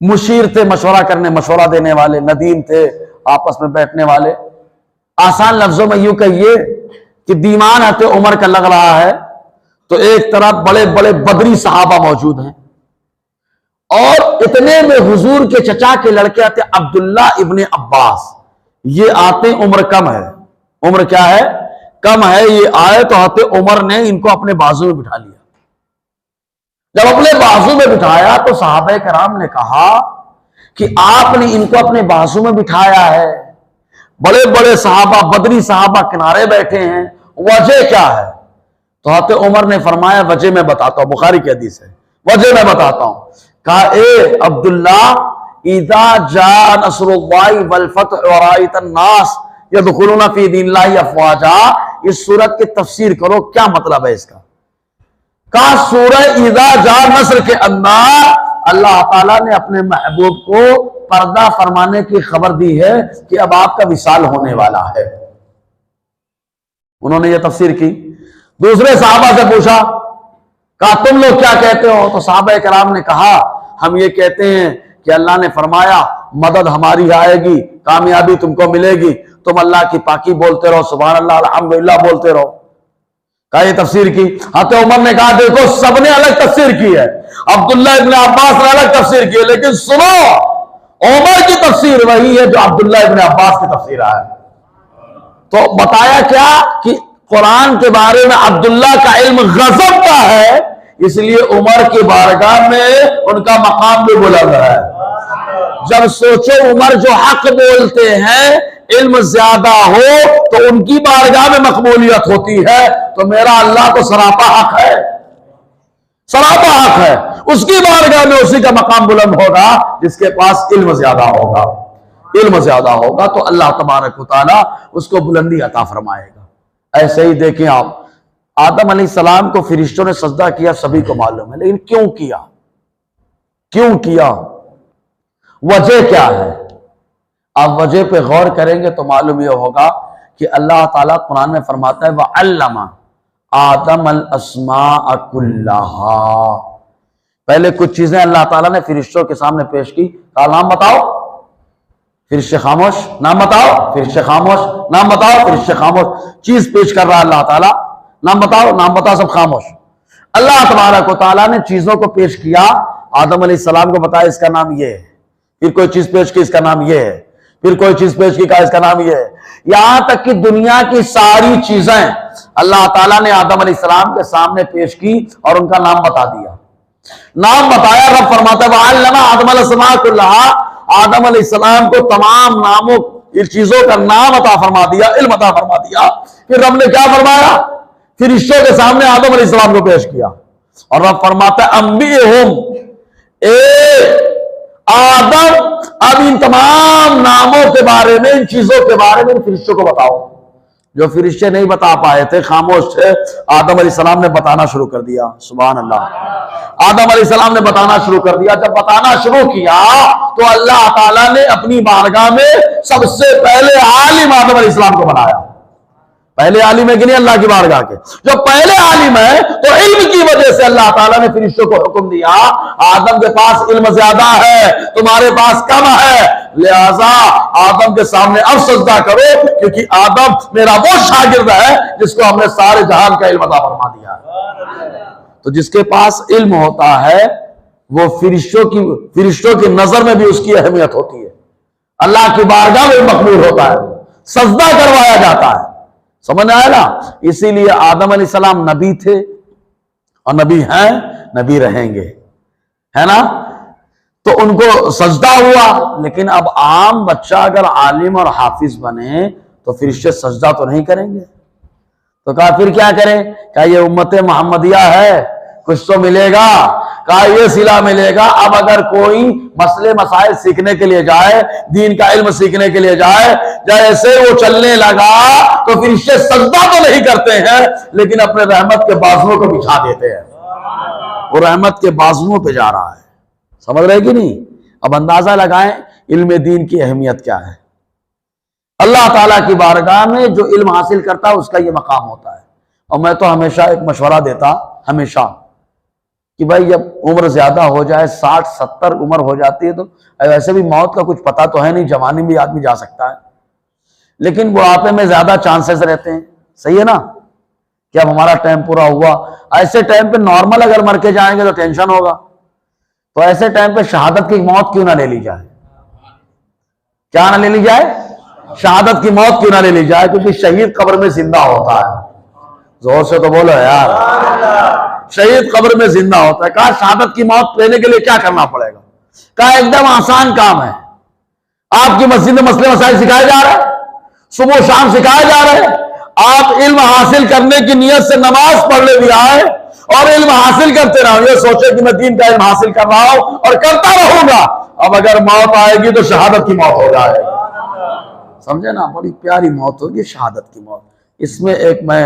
مشیر تھے، مشورہ دینے والے، ندیم تھے، آپس میں بیٹھنے والے. آسان لفظوں میں یوں کہیے کہ دیوان حضرت عمر کا لگ رہا ہے تو ایک طرف بڑے بڑے بدری صحابہ موجود ہیں، اور اتنے میں حضور کے چچا کے لڑکے آتے عبداللہ ابن عباس. یہ آتے عمر کم ہے، عمر کیا ہے؟ کم ہے. یہ آئے تو حضرت عمر نے ان کو اپنے بازو میں بٹھا لیا. جب اپنے بازو میں بٹھایا تو صحابہ کرام نے کہا کہ آپ نے ان کو اپنے بازو میں بٹھایا ہے، بڑے بڑے صحابہ، بدری صحابہ کنارے بیٹھے ہیں، وجہ کیا ہے؟ تو حضرت عمر نے فرمایا وجہ میں بتاتا ہوں، بخاری کی حدیث ہے، وجہ میں بتاتا ہوں. کہا اے عبداللہ، اذا جاء نصر اللہ والفتح ورائیت الناس یدخلون فی دین اللہ افواجا، اس سورت کی تفسیر کرو، کیا مطلب ہے اس کا؟ کہا سورہ اذا جاء نصر کے اندر اللہ تعالیٰ نے اپنے محبوب کو پردہ فرمانے کی خبر دی ہے کہ اب آپ کا وصال ہونے والا ہے. انہوں نے یہ تفسیر کی. دوسرے صحابہ سے پوچھا، کہا تم لوگ کیا کہتے ہو؟ تو صحابہ کرام نے کہا ہم یہ کہتے ہیں کہ اللہ نے فرمایا مدد ہماری آئے گی، کامیابی تم کو ملے گی، تم اللہ کی پاکی بولتے رہو، سبحان اللہ الحمدللہ بولتے رہو. کہا یہ تفسیر کی. حضرت عمر نے کہا دیکھو سب نے الگ تفسیر کی ہے، عبداللہ ابن عباس نے الگ تفسیر کی ہے، لیکن سنو عمر کی تفسیر وہی ہے جو عبداللہ ابن عباس کی تفسیر ہے. تو بتایا کیا کہ قرآن کے بارے میں عبداللہ کا علم غضب کا ہے، اس لیے عمر کی بارگاہ میں ان کا مقام بھی بلند ہے. جب سوچو عمر جو حق بولتے ہیں، علم زیادہ ہو تو ان کی بارگاہ میں مقبولیت ہوتی ہے، تو میرا اللہ تو سراپا حق ہے، سراپا حق ہے. اس کی بارگاہ میں اسی کا مقام بلند ہوگا جس کے پاس علم زیادہ ہوگا. علم زیادہ ہوگا تو اللہ تبارک و تعالیٰ اس کو بلندی عطا فرمائے گا. ایسے ہی دیکھیں آپ، آدم علیہ السلام کو فرشتوں نے سجدہ کیا، سبھی کو معلوم ہے، لیکن کیوں کیا؟ کیوں کیا؟ وجہ کیا ہے؟ آپ وجہ پہ غور کریں گے تو معلوم یہ ہوگا کہ اللہ تعالیٰ قرآن میں فرماتا ہے وَعَلَّمَ آدم الْأَسْمَاءَ كُلَّهَا. پہلے کچھ چیزیں اللہ تعالیٰ نے فرشتوں کے سامنے پیش کی، کہا نام بتاؤ. فرشتے خاموش، نام بتاؤ، فرشتے خاموش، نام بتاؤ، فرشتے خاموش، چیز پیش کر رہا اللہ تعالیٰ، نام بتاؤ، نام بتاؤ، سب خاموش۔ اللہ تبارک و تعالیٰ نے چیزوں کو پیش کیا، آدم علیہ السلام کو بتایا اس کا نام یہ ہے، پھر کوئی چیز پیش کی اس کا نام یہ ہے، پھر کوئی چیز پیش کی کہا اس کا نام یہ ہے، یہاں تک کہ دنیا کی ساری چیزیں اللہ تعالیٰ نے آدم علیہ السلام کے سامنے پیش کی اور ان کا نام بتا دیا، نام بتایا۔ رب فرماتا ہے وَعَلَّمَ آدَمَ الْأَسْمَاءَ كُلَّهَا، آدم علیہ السلام کو تمام ناموں ان چیزوں کا نام عطا فرما دیا، علم عطا فرما دیا۔ پھر رب نے کیا فرمایا؟ فرشتوں کے سامنے آدم علیہ السلام کو پیش کیا اور رب فرماتا ہے انبئہم، اے آدم اب ان تمام ناموں کے بارے میں، ان چیزوں کے بارے میں فرشتوں کو بتاؤ۔ جو فرشتے نہیں بتا پائے تھے، خاموش تھے، آدم علیہ السلام نے بتانا شروع کر دیا۔ سبحان اللہ، آدم علیہ السلام نے بتانا شروع کر دیا۔ جب بتانا شروع کیا تو اللہ تعالیٰ نے اپنی بارگاہ میں سب سے پہلے عالم آدم علیہ السلام کو بنایا۔ پہلے عالم ہے کہ نہیں اللہ کی بارگاہ کے؟ جو پہلے عالم ہے تو علم کی وجہ سے اللہ تعالیٰ نے فرشتوں کو حکم دیا آدم کے پاس علم زیادہ ہے، تمہارے پاس کم ہے، لہذا آدم کے سامنے اب سجدہ کرو، کیونکہ آدم میرا وہ شاگرد ہے جس کو ہم نے سارے جہان کا علم عطا فرما دیا ہے۔ تو جس کے پاس علم ہوتا ہے وہ فرشتوں کی نظر میں بھی اس کی اہمیت ہوتی ہے، اللہ کی بارگاہ میں مقبول ہوتا ہے، سجدہ کروایا جاتا ہے۔ سمجھ آیا نا؟ اسی لیے آدم علیہ السلام نبی تھے اور نبی ہیں، نبی رہیں گے، ہے نا؟ تو ان کو سجدہ ہوا، لیکن اب عام بچہ اگر عالم اور حافظ بنے تو فرشتے سجدہ تو نہیں کریں گے، تو کہا پھر کیا کریں؟ کہا یہ امت محمدیہ ہے، کچھ تو ملے گا، کہا یہ صلہ ملے گا۔ اب اگر کوئی مسئلے مسائل سیکھنے کے لیے جائے، دین کا علم سیکھنے کے لیے جائے، جیسے وہ چلنے لگا تو فرشتے سجدہ تو نہیں کرتے ہیں لیکن اپنے رحمت کے بازوؤں کو بچھا دیتے ہیں، وہ رحمت کے بازوؤں پہ جا رہا ہے۔ سمجھ رہے کہ نہیں؟ اب اندازہ لگائیں علم دین کی اہمیت کیا ہے۔ اللہ تعالیٰ کی بارگاہ میں جو علم حاصل کرتا ہے اس کا یہ مقام ہوتا ہے۔ اور میں تو ہمیشہ ایک مشورہ دیتا، ہمیشہ، کہ بھائی جب عمر زیادہ ہو جائے، 60-70 عمر ہو جاتی ہے تو ایسے بھی موت کا کچھ پتہ تو ہے نہیں، جوانی میں آدمی جا سکتا ہے، لیکن بڑھاپے میں زیادہ چانسز رہتے ہیں، صحیح ہے نا؟ کہ اب ہمارا ٹائم پورا ہوا، ایسے ٹائم پہ نارمل اگر مر کے جائیں گے تو ٹینشن ہوگا، تو ایسے ٹائم پہ شہادت کی موت کیوں نہ لے لی جائے؟ کیا نہ لے لی جائے؟ شہادت کی موت کیوں نہ لے لی جائے؟ کیونکہ شہید قبر میں زندہ ہوتا ہے۔ زور سے تو بولو یار، شہید قبر میں زندہ ہوتا ہے۔ کہا شہادت کی موت لینے کے لیے کیا کرنا پڑے گا؟ کہا ایک دم آسان کام ہے، آپ کی مسجد میں مسئلے مسائل سکھائے جا رہے ہیں، صبح و شام سکھائے جا رہے ہیں، آپ علم حاصل کرنے کی نیت سے نماز پڑھنے بھی آئے اور علم حاصل کرتے رہو، یہ سوچے کہ میں دین کا علم حاصل کر رہا ہوں اور کرتا رہوں گا، اب اگر موت آئے گی تو شہادت کی موت ہو جائے، سمجھے نا؟ بڑی پیاری موت ہوگی شہادت کی موت۔ اس میں ایک میں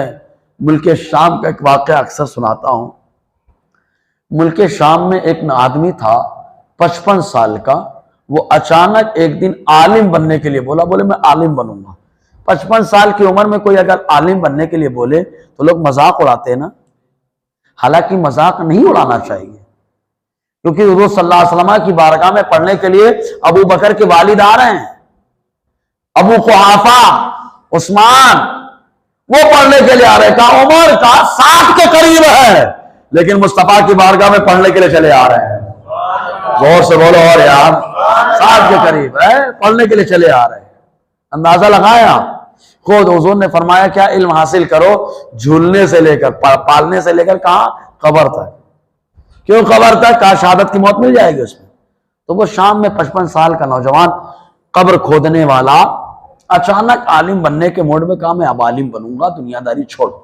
ملک شام کا ایک واقعہ اکثر سناتا ہوں۔ ملک شام میں ایک آدمی تھا 55 سال کا، وہ اچانک ایک دن عالم بننے کے لیے بولے میں عالم بنوں گا۔ 55 سال کی عمر میں کوئی اگر عالم بننے کے لیے بولے تو لوگ مذاق اڑاتے ہیں نا، حالانکہ مذاق نہیں اڑانا چاہیے، کیونکہ حضور صلی اللہ علیہ وسلم کی بارگاہ میں پڑھنے کے لیے ابو بکر کے والد آ رہے ہیں، ابو قحافہ، عثمان، وہ پڑھنے کے لیے آ رہے ہیں۔ کہا عمر کا 60 کے قریب ہے لیکن مصطفیٰ کی بارگاہ میں پڑھنے کے لیے چلے آ رہے ہیں۔ زور سے بولو اور یار، 60 کے قریب ہے، پڑھنے کے لیے چلے آ رہے ہیں۔ اندازہ لگایا، خود حضور نے فرمایا کیا علم حاصل کرو، جھولنے سے لے کر پالنے سے لے کر کہاں؟ قبر تک۔ کیوں قبر تک؟ کہا شہادت کی موت مل جائے گی اس میں۔ تو وہ شام میں 55 سال کا نوجوان قبر کھودنے والا اچانک عالم بننے کے موڈ میں کہا میں اب عالم بنوں گا، دنیا داری چھوڑو،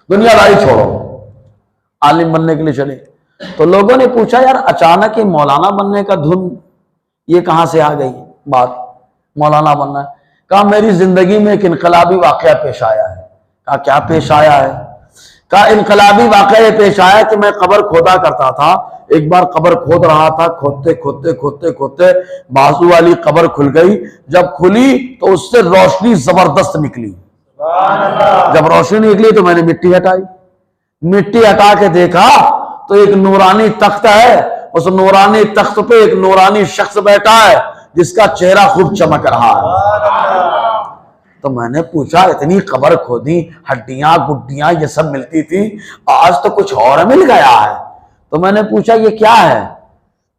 دنیا داری چھوڑو، عالم بننے کے لیے چلے۔ تو لوگوں نے پوچھا یار اچانک ہی مولانا بننے کا دھن یہ کہاں سے آ گئی بات، مولانا بننا ہے؟ کہا میری زندگی میں ایک انقلابی واقعہ پیش آیا ہے۔ کہا کیا پیش آیا ہے؟ کہا انقلابی واقعہ یہ پیش آیا کہ میں قبر کھودا کرتا تھا، ایک بار قبر کھود رہا تھا، کھودتے کھودتے کھودتے کھودتے بازو والی قبر کھل گئی، جب کھلی تو اس سے روشنی زبردست نکلی، جب روشنی نکلی تو میں نے مٹی ہٹائی، مٹی ہٹا کے دیکھا تو ایک نورانی تخت ہے، اس نورانی تخت پہ ایک نورانی شخص بیٹھا ہے، جس کا چہرہ خوب چمک رہا ہے۔ تو میں نے پوچھا اتنی قبر کھودی، ہڈیاں گڈیاں یہ سب ملتی تھی، آج تو کچھ اور مل گیا ہے۔ تو میں نے پوچھا یہ کیا ہے؟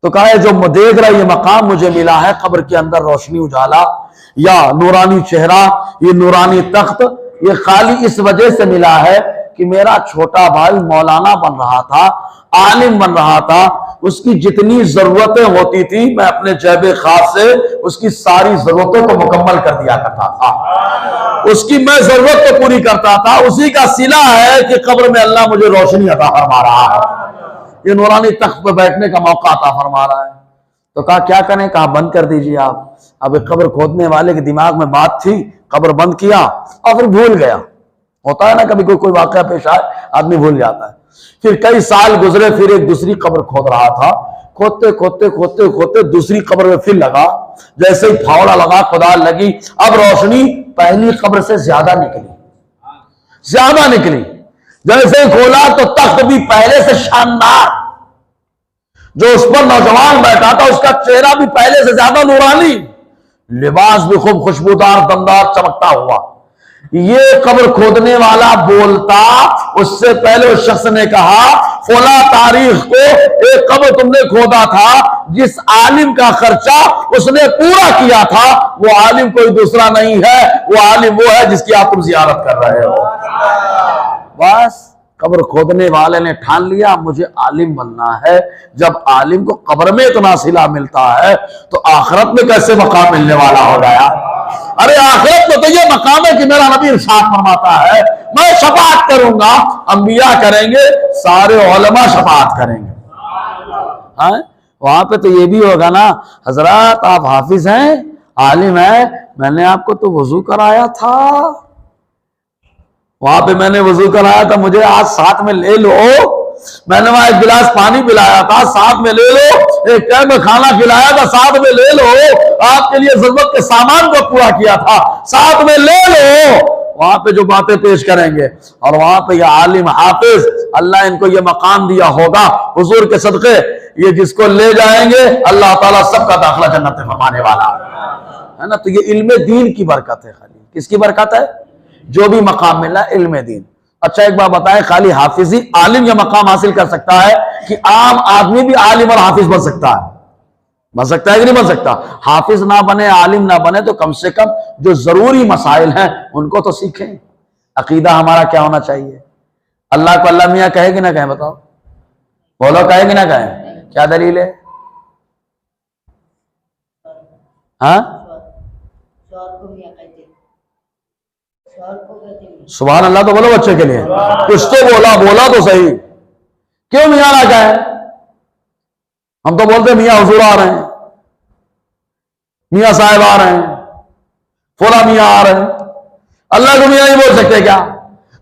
تو کہا ہے جو دیکھ رہا یہ مقام مجھے ملا ہے، قبر کے اندر روشنی اجالا یا نورانی چہرہ، یہ نورانی تخت، یہ خالی اس وجہ سے ملا ہے کہ میرا چھوٹا بھائی مولانا بن رہا تھا، عالم بن رہا تھا، اس کی جتنی ضرورتیں ہوتی تھی میں اپنے جیب خاص سے اس کی ساری ضرورتوں کو مکمل کر دیا کرتا تھا، اس کی میں ضرورت کو پوری کرتا تھا، اسی کا صلہ ہے کہ قبر میں اللہ مجھے روشنی عطا فرما رہا ہے، یہ نورانی تخت پہ بیٹھنے کا موقع عطا فرما رہا ہے۔ تو کہا کیا کریں؟ کہا بند کر دیجئے آپ۔ اب قبر کھودنے والے کے دماغ میں بات تھی، قبر بند کیا اور پھر بھول گیا، ہوتا ہے نا کبھی کوئی واقعہ پیش آئے آدمی بھول جاتا ہے۔ پھر کئی سال گزرے، پھر ایک دوسری قبر کھود رہا تھا، کھودتے کھودتے کھودتے کھودتے دوسری قبر میں پھر لگا، جیسے ہی پھاوڑا لگا کھدال لگی، اب روشنی پہلی قبر سے زیادہ نکلی، جیسے ہی کھولا تو تخت بھی پہلے سے شاندار، جو اس پر نوجوان بیٹھا تھا اس کا چہرہ بھی پہلے سے زیادہ نورانی، لباس بھی خوب خوشبودار دمدار چمکتا ہوا۔ یہ قبر کھودنے والا بولتا، اس سے پہلے اس شخص نے کہا فلاں تاریخ کو ایک قبر تم نے کھودا تھا، جس عالم کا خرچہ اس نے پورا کیا تھا، وہ عالم کوئی دوسرا نہیں ہے، وہ عالم وہ ہے جس کی آپ تم زیارت کر رہے ہو۔ بس قبر کھودنے والے نے ٹھان لیا مجھے عالم بننا ہے۔ جب عالم کو قبر میں اتنا صلہ ملتا ہے تو آخرت میں کیسے مقام ملنے والا ہو گیا؟ ارے آخرت میں تو یہ مقام ہے کہ میرا نبی ارشاد فرماتا ہے میں شفاعت کروں گا، انبیاء کریں گے، سارے علماء شفاعت کریں گے۔ وہاں پہ تو یہ بھی ہوگا نا حضرات آپ حافظ ہیں، عالم ہیں، میں نے آپ کو تو وضو کرایا تھا، وہاں پہ میں نے وضو کرایا تھا، مجھے آج ساتھ میں لے لو، میں نے وہاں ایک گلاس پانی پلایا تھا ساتھ میں لے لو، ایک ٹائم میں کھانا کھلایا تھا ساتھ میں لے لو، آپ کے لیے ضرورت کے سامان کو پورا کیا تھا ساتھ میں لے لو۔ وہاں پہ جو باتیں پیش کریں گے اور وہاں پہ یہ عالم حافظ اللہ ان کو یہ مقام دیا ہوگا حضور کے صدقے، یہ جس کو لے جائیں گے اللہ تعالیٰ سب کا داخلہ جنت میں فرمانے والا ہے نا۔ تو یہ علم دین کی برکت ہے، خالی کس کی برکت ہے؟ جو بھی مقام ملا علم دین۔ اچھا ایک بات بتائیں، خالی حافظی عالم یہ مقام حاصل کر سکتا ہے کہ عام آدمی بھی عالم اور حافظ بن سکتا ہے؟ بن سکتا ہے کہ نہیں بن سکتا؟ حافظ نہ بنے عالم نہ بنے تو کم سے کم جو ضروری مسائل ہیں ان کو تو سیکھیں۔ عقیدہ ہمارا کیا ہونا چاہیے؟ اللہ کو اللہ میاں کہے کہ نہ کہیں؟ بتاؤ، بولو کہے کہ نہ کہیں؟ کیا دلیل ہے؟ ہاں سبحان اللہ تو بولو بچے کے لیے، کچھ تو بولا تو صحیح، کیوں میاں نہ کہیں؟ ہم تو بولتے میاں حضور آ رہے ہیں، میاں صاحب آ رہے ہیں، فلاں میاں آ رہے ہیں، اللہ کو میاں نہیں بول سکتے کیا؟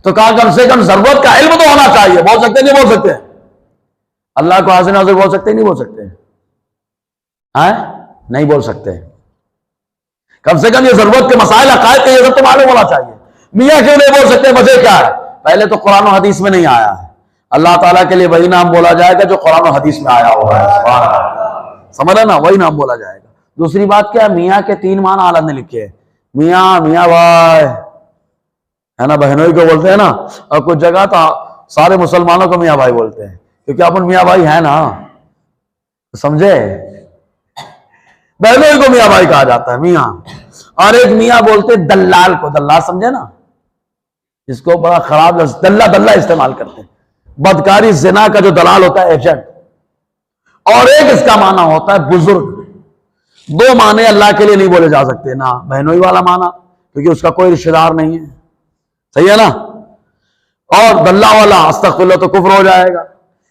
تو کہا کم سے کم ضرورت کا علم تو ہونا چاہیے، بول سکتے نہیں بول سکتے؟ اللہ کو حاضر ناظر بول سکتے نہیں بول سکتے؟ نہیں بول سکتے، کم سے کم یہ ضرورت کے مسائل عقائد کے یہ سب تو معلوم ہونا چاہیے۔ میاں کیوں نہیں بول سکتے؟ وجہ کیا ہے؟ پہلے تو قرآن و حدیث میں نہیں آیا ہے، اللہ تعالیٰ کے لیے وہی نام بولا جائے گا جو قرآن و حدیث میں آیا ہوا ہے، سمجھ رہے نا؟ وہی نام بولا جائے گا۔ دوسری بات کیا ہے؟ میاں کے 3 معنی اعلیٰ نے لکھے ہیں، میاں بھائی ہے نا، بہنوئی کو بولتے ہیں نا، اور کچھ جگہ تو سارے مسلمانوں کو میاں بھائی بولتے ہیں کیونکہ اپن میاں بھائی ہیں نا، سمجھے؟ بہنوئی کو میاں بھائی کہا جاتا ہے میاں، اور ایک میاں بولتے دلال کو، دلال سمجھے نا، جس کو بڑا خراب لفظ دلہ استعمال کرتے ہیں، بدکاری زنا کا جو دلال ہوتا ہے ایجنٹ، اور ایک اس کا معنی ہوتا ہے بزرگ۔ 2 معنی اللہ کے لیے نہیں بولے جا سکتے، نہ بہنوئی والا معنی کیونکہ اس کا کوئی رشتہ دار نہیں ہے، صحیح ہے نا، اور دلہ والا استغفر اللہ تو کفر ہو جائے گا،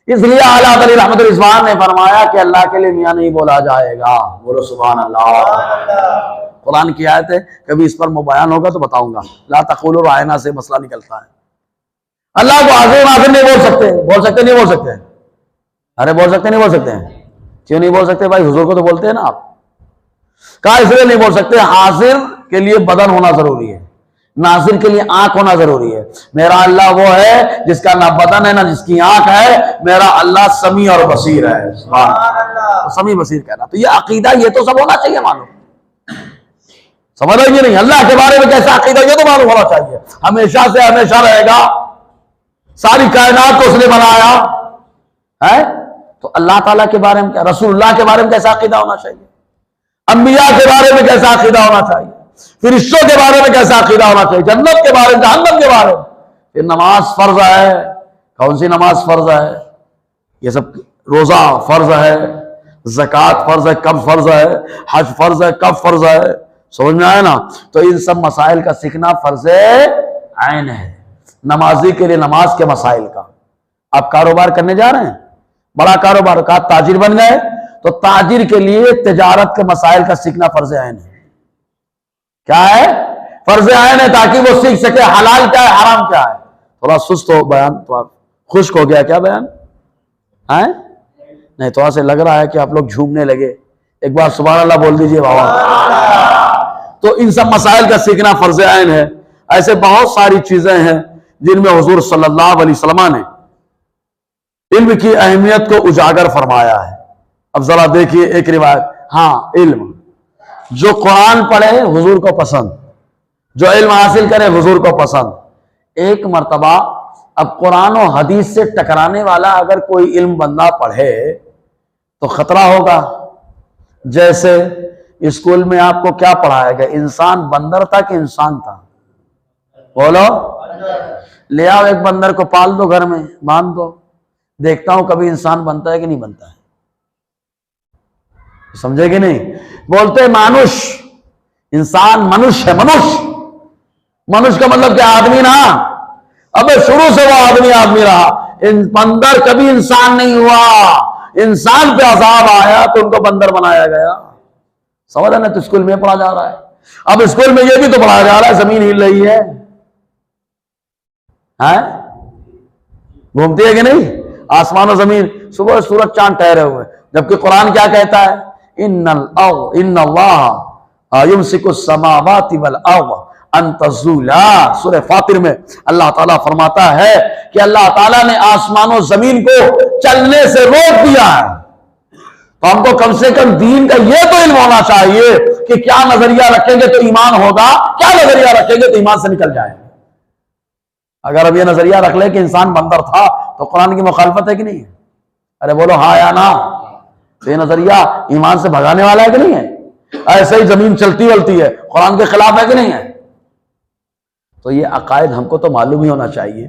اس لیے اعلیٰ حضرت رحمت الرضوان نے فرمایا کہ اللہ کے لیے میاں نہیں بولا جائے گا، بولو سبحان اللہ۔ قرآن کی آیت ہے، کبھی اس پر بیان ہوگا تو بتاؤں گا، لا تقولوا رائنا سے مسئلہ نکلتا ہے۔ اللہ کو حاضر ناظر نہیں بول سکتے، بول سکتے نہیں بول سکتے؟ ارے بول سکتے نہیں بول سکتے ہیں؟ کیوں نہیں بول سکتے بھائی؟ حضور کو تو بولتے ہیں نا آپ۔ کہا اس لیے نہیں بول سکتے، حاضر کے لیے بدن ہونا ضروری ہے، ناظر کے لیے آنکھ ہونا ضروری ہے. میرا اللہ وہ ہے جس کا نہ بدن ہے نہ جس کی آنکھ ہے. میرا اللہ سمیع اور بصیر ہے. سبحان اللہ. سمیع بصیر کہنا تو یہ عقیدہ یہ تو سب ہونا چاہیے معلوم. سمجھ رہے نہیں؟ اللہ کے بارے میں کیسا عقیدہ یہ تو معلوم ہونا چاہیے. ہمیشہ سے ہمیشہ رہے گا, ساری کائنات کو اس نے بنایا ہے. تو اللہ تعالیٰ کے بارے میں کیا, رسول اللہ کے بارے میں کیسا عقیدہ ہونا چاہیے, انبیاء کے بارے میں کیسا عقیدہ ہونا چاہیے, فرشتوں کے بارے میں کیسا عقیدہ ہونا چاہیے, جنت کے بارے میں, جہنم کے بارے میں. پھر نماز فرض ہے. کون سی نماز فرض ہے؟ یہ سب. روزہ فرض ہے, زکوٰۃ فرض ہے, کب فرض ہے, حج فرض ہے, کب فرض ہے. سمجھ میں آئے نا؟ تو ان سب مسائل کا سیکھنا فرض عین ہے نمازی کے لیے. نماز کے مسائل کا. آپ کاروبار کرنے جا رہے ہیں, بڑا کاروبار کا, تاجر بن گئے, تو تاجر کے لیے تجارت کے مسائل کا سیکھنا فرض عین ہے. کیا ہے؟ فرض عین ہے, تاکہ وہ سیکھ سکے حلال کیا ہے, حرام کیا ہے. تھوڑا سست ہو بیان, تو خشک ہو گیا کیا بیان ہے؟ نہیں, تھوڑا سے لگ رہا ہے کہ آپ لوگ جھومنے لگے. ایک بار سبحان اللہ بول دیجئے بابا. تو ان سب مسائل کا سیکھنا فرض عین ہے. ایسے بہت ساری چیزیں ہیں جن میں حضور صلی اللہ علیہ وسلم نے علم کی اہمیت کو اجاگر فرمایا ہے. اب ذرا دیکھیے ایک روایت. ہاں, علم جو قرآن پڑھے حضور کو پسند, جو علم حاصل کرے حضور کو پسند. ایک مرتبہ اب قرآن و حدیث سے ٹکرانے والا اگر کوئی علم بندہ پڑھے تو خطرہ ہوگا. جیسے اسکول میں آپ کو کیا پڑھایا گیا, انسان بندر تھا کہ انسان تھا؟ بولو. لے آؤ ایک بندر کو پال دو, گھر میں باندھ دو, دیکھتا ہوں کبھی انسان بنتا ہے کہ نہیں بنتا ہے. سمجھے کہ نہیں؟ بولتے مانوش, انسان منوش ہے. منوش کا مطلب کیا؟ آدمی نا. اب شروع سے وہ آدمی رہا. بندر کبھی انسان نہیں ہوا. انسان پہ عذاب آیا تو ان کو بندر بنایا گیا. سمجھا نا؟ تو اسکول میں پڑھا جا رہا ہے. اب اسکول میں یہ بھی تو پڑھایا جا رہا ہے زمین ہل رہی ہے, گھومتی ہے کہ نہیں, آسمان و زمین, صبح سورج چاند ٹھہرے ہوئے. جبکہ قرآن کیا کہتا ہے؟ ان اللہ یمسک السماوات والارض ان تزولا. سورہ فاطر میں اللہ تعالیٰ فرماتا ہے کہ اللہ تعالیٰ نے آسمان و زمین کو چلنے سے روک دیا ہے. تو ہم کو کم سے کم دین کا یہ تو علم ہونا چاہیے کہ کیا نظریہ رکھیں گے تو ایمان ہوگا, کیا نظریہ رکھیں گے تو ایمان سے نکل جائیں گے. اگر اب یہ نظریہ رکھ لے کہ انسان بندر تھا تو قرآن کی مخالفت ہے کہ نہیں ہے؟ ارے بولو ہاں یا نا. تو یہ نظریہ ایمان سے بھگانے والا ہے کہ نہیں ہے؟ ایسے ہی زمین چلتی ولتی ہے, قرآن کے خلاف ہے کہ نہیں ہے؟ تو یہ عقائد ہم کو تو معلوم ہی ہونا چاہیے.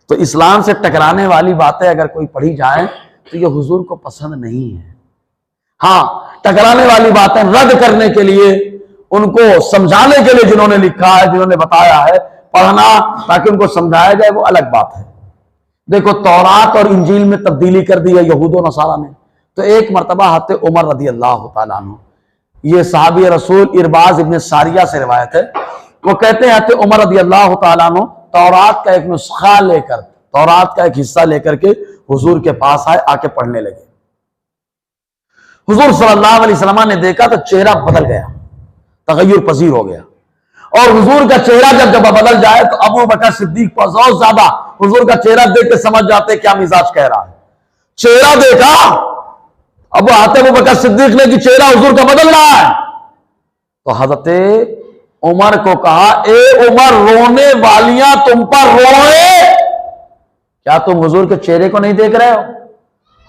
تو اسلام سے ٹکرانے والی باتیں اگر کوئی پڑھی جائیں تو یہ حضور کو پسند نہیں ہے. ہاں, ٹکرانے والی باتیں رد کرنے کے لیے, ان کو سمجھانے کے لیے جنہوں نے لکھا ہے, جنہوں نے بتایا ہے, پڑھنا تاکہ ان کو سمجھایا جائے, وہ الگ بات ہے. دیکھو تورات اور انجیل میں تبدیلی کر دی ہے یہود و نصارہ نے. تو ایک مرتبہ حضرت عمر رضی اللہ تعالیٰ عنہ, یہ صحابی رسول ارباز ابن ساریہ سے روایت ہے, وہ کہتے ہیں حضرت عمر رضی اللہ تعالیٰ عنہ تورات کا ایک نسخہ لے کر, تورات کا ایک حصہ لے کر کے حضور کے پاس آئے, آ کے پڑھنے لگے. حضور صلی اللہ علیہ وسلم نے دیکھا تو چہرہ بدل گیا, تغیر پذیر ہو گیا. اور حضور کا چہرہ جب بدل جائے تو ابو بکر صدیق بہت زیادہ حضور کا چہرہ دیکھ کے سمجھ جاتے کیا مزاج کہہ رہا ہے. چہرہ دیکھا ابو بکر صدیق نے کہ چہرہ حضور کا بدل رہا ہے, تو حضرت عمر کو کہا, اے عمر رونے والیاں تم پر روئے, کیا تم حضور کے چہرے کو نہیں دیکھ رہے ہو؟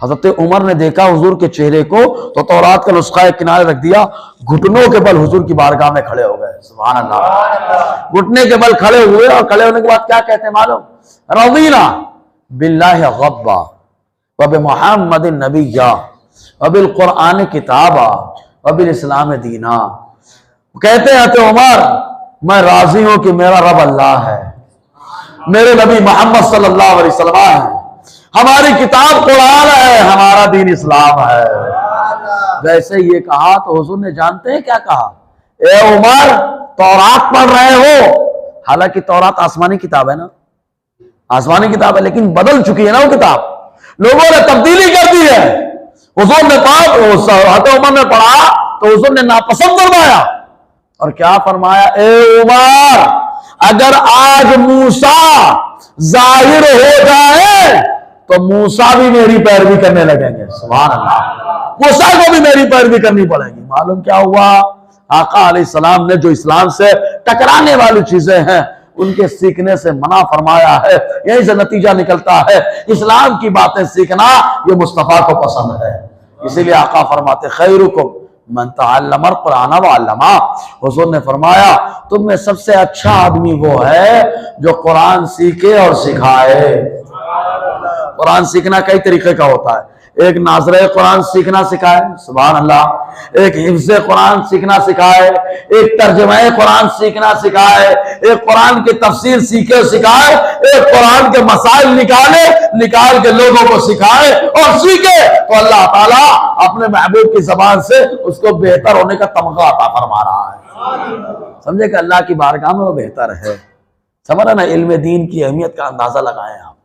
حضرت عمر نے دیکھا حضور کے چہرے کو تو تورات کا نسخہ ایک کنارے رکھ دیا, گھٹنوں کے بل حضور کی بارگاہ میں کھڑے ہو گئے. سبحان اللہ. گھٹنے کے بل کھڑے ہوئے, اور کھڑے ہونے کے بعد کیا کہتے ہیں معلوم؟ رضینا باللہ غبا وبمحمد نبیا وبالقرآن کتابا وبالاسلام دینا. کہتے ہیں تو عمر, میں راضی ہوں کہ میرا رب اللہ ہے, میرے نبی محمد صلی اللہ علیہ وسلم ہے, ہماری کتاب قرآن ہے, ہمارا دین اسلام ہے. جیسے یہ کہا تو حضور نے جانتے ہیں کیا کہا؟ اے عمر تورات پڑھ رہے ہو, حالانکہ تورات آسمانی کتاب ہے نا, آسمانی کتاب ہے, لیکن بدل چکی ہے نا وہ کتاب, لوگوں نے تبدیلی کر دی ہے. حضور نے حضرت عمر نے پڑھا تو حضور نے ناپسند فرمایا, اور کیا فرمایا؟ اے عمر اگر آج موسیٰ ظاہر ہو جائے تو موسیٰ بھی میری پیروی کرنے لگیں گے. سبحان اللہ. موسیٰ کو بھی میری پیروی کرنی پڑے گی. معلوم کیا ہوا؟ آقا علیہ السلام نے جو اسلام سے ٹکرانے والی چیزیں ہیں ان کے سیکھنے سے منع فرمایا ہے. یہیں سے نتیجہ نکلتا ہے اسلام کی باتیں سیکھنا یہ مصطفیٰ کو پسند ہے. اسی لیے آقا فرماتے خیرکم من تعلم القرآن وعلمہ. حضور نے فرمایا تم میں سب سے اچھا آدمی وہ ہے جو قرآن سیکھے اور سکھائے. قرآن سیکھنا کئی طریقے کا ہوتا ہے. ایک ناظرہ قرآن سیکھنا سکھائے, سبحان اللہ. ایک حفظ قرآن سیکھنا سکھائے. ایک ترجمہ قرآن سیکھنا سکھائے. ایک قرآن کی تفسیر سیکھے سکھائے. ایک قرآن کے مسائل نکال کے لوگوں کو سکھائے اور سیکھے تو اللہ تعالیٰ اپنے محبوب کی زبان سے اس کو بہتر ہونے کا تمغہ عطا فرما رہا ہے. سمجھے کہ اللہ کی بارگاہ میں وہ بہتر ہے. سمجھ رہے نا؟ علم دین کی اہمیت کا اندازہ لگائیں آپ.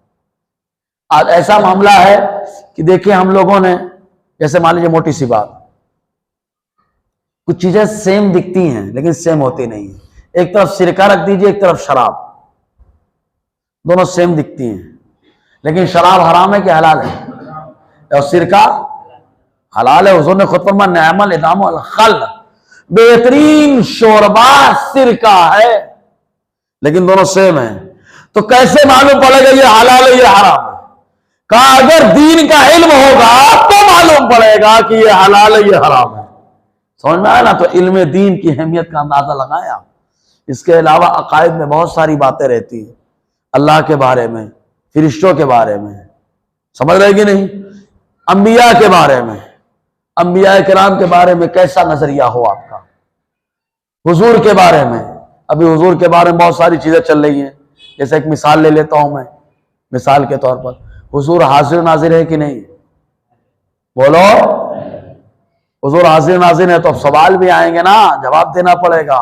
آج ایسا معاملہ ہے کہ دیکھیں ہم لوگوں نے, جیسے مان لیجیے موٹی سی بات, کچھ چیزیں سیم دکھتی ہیں لیکن سیم ہوتی نہیں ہیں. ایک طرف سرکہ رکھ دیجئے, ایک طرف شراب, دونوں سیم دکھتی ہیں لیکن شراب حرام ہے کہ حلال ہے؟ اور سرکہ حلال ہے. حضور نے خود فرمایا نعم الادام الخل, بہترین شوربہ سرکہ ہے, لیکن دونوں سیم ہیں. تو کیسے معلوم پڑے گا یہ حلال ہے یہ حرام ہے؟ کہا اگر دین کا علم ہوگا تو معلوم پڑے گا کہ یہ حلال ہے یہ حرام ہے. سمجھ میں آیا نا؟ تو علم دین کی اہمیت کا اندازہ لگایا. اس کے علاوہ عقائد میں بہت ساری باتیں رہتی ہیں, اللہ کے بارے میں, فرشتوں کے بارے میں, سمجھ رہے کہ نہیں, انبیاء کے بارے میں, انبیاء کرام کے بارے میں کیسا نظریہ ہو آپ کا, حضور کے بارے میں. ابھی حضور کے بارے میں بہت ساری چیزیں چل رہی ہیں. جیسے ایک مثال لے لیتا ہوں میں, مثال کے طور پر حضور حاضر ناظر ہے کہ نہیں؟ بولو. حضور حاضر ناظر ہے تو اب سوال بھی آئیں گے نا, جواب دینا پڑے گا.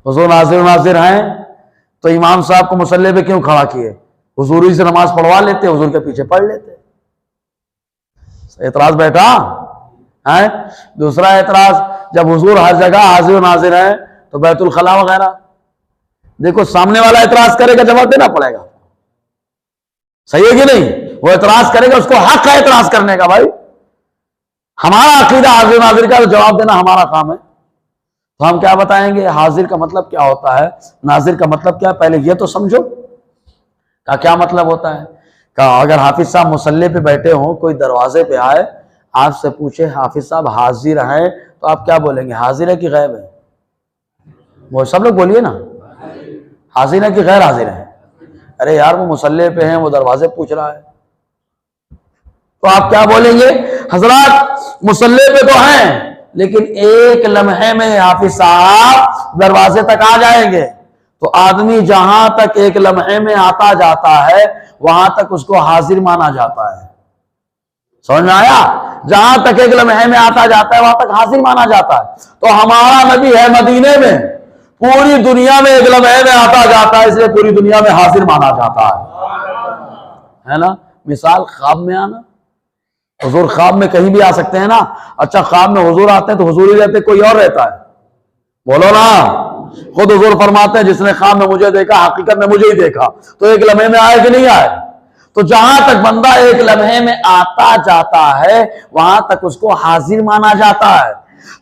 حضور حاضر ناظر ہیں تو امام صاحب کو مصلی پہ کیوں کھڑا کیے؟ حضور ہی سے نماز پڑھوا لیتے, حضور کے پیچھے پڑھ لیتے. اعتراض بیٹھا ہے. دوسرا اعتراض, جب حضور ہر جگہ حاضر ناظر ہیں تو بیت الخلا وغیرہ, دیکھو سامنے والا اعتراض کرے گا جواب دینا پڑے گا. صحیح ہے کہ نہیں؟ وہ اعتراض کرے گا, اس کو حق ہے اعتراض کرنے کا. بھائی ہمارا عقیدہ حاضر ناظر کا, تو جواب دینا ہمارا کام ہے. تو ہم کیا بتائیں گے حاضر کا مطلب کیا ہوتا ہے, ناظر کا مطلب کیا ہے, پہلے یہ تو سمجھو کا کیا مطلب ہوتا ہے. کہا اگر حافظ صاحب مصلی پہ بیٹھے ہوں, کوئی دروازے پہ آئے, آپ سے پوچھے حافظ صاحب حاضر ہیں, تو آپ کیا بولیں گے؟ حاضر ہے کہ غائب ہے؟ وہ سب لوگ بولیے نا, حاضر ہے کہ غیر حاضر ہے؟ ارے یار وہ مصلی پہ ہیں, وہ دروازے پوچھ رہا ہے, تو آپ کیا بولیں گے؟ حضرات مصلی پہ تو ہیں لیکن ایک لمحے میں حافظ صاحب دروازے تک آ جائیں گے. تو آدمی جہاں تک ایک لمحے میں آتا جاتا ہے وہاں تک اس کو حاضر مانا جاتا ہے. سمجھ میں آیا؟ جہاں تک ایک لمحے میں آتا جاتا ہے وہاں تک حاضر مانا جاتا ہے. تو ہمارا نبی ہے مدینے میں, پوری دنیا میں ایک لمحے میں آتا جاتا ہے, اس لیے پوری دنیا میں حاضر مانا جاتا ہے نا. مثال خواب میں آنا, حضور خواب میں کہیں بھی آ سکتے ہیں نا. اچھا خواب میں حضور آتے ہیں تو حضور ہی رہتے, کوئی اور رہتا ہے؟ بولو نا. خود حضور فرماتے ہیں جس نے خواب میں مجھے دیکھا حقیقت میں مجھے ہی دیکھا. تو ایک لمحے میں آئے کہ نہیں آئے؟ تو جہاں تک بندہ ایک لمحے میں آتا جاتا ہے وہاں تک اس کو حاضر مانا جاتا ہے.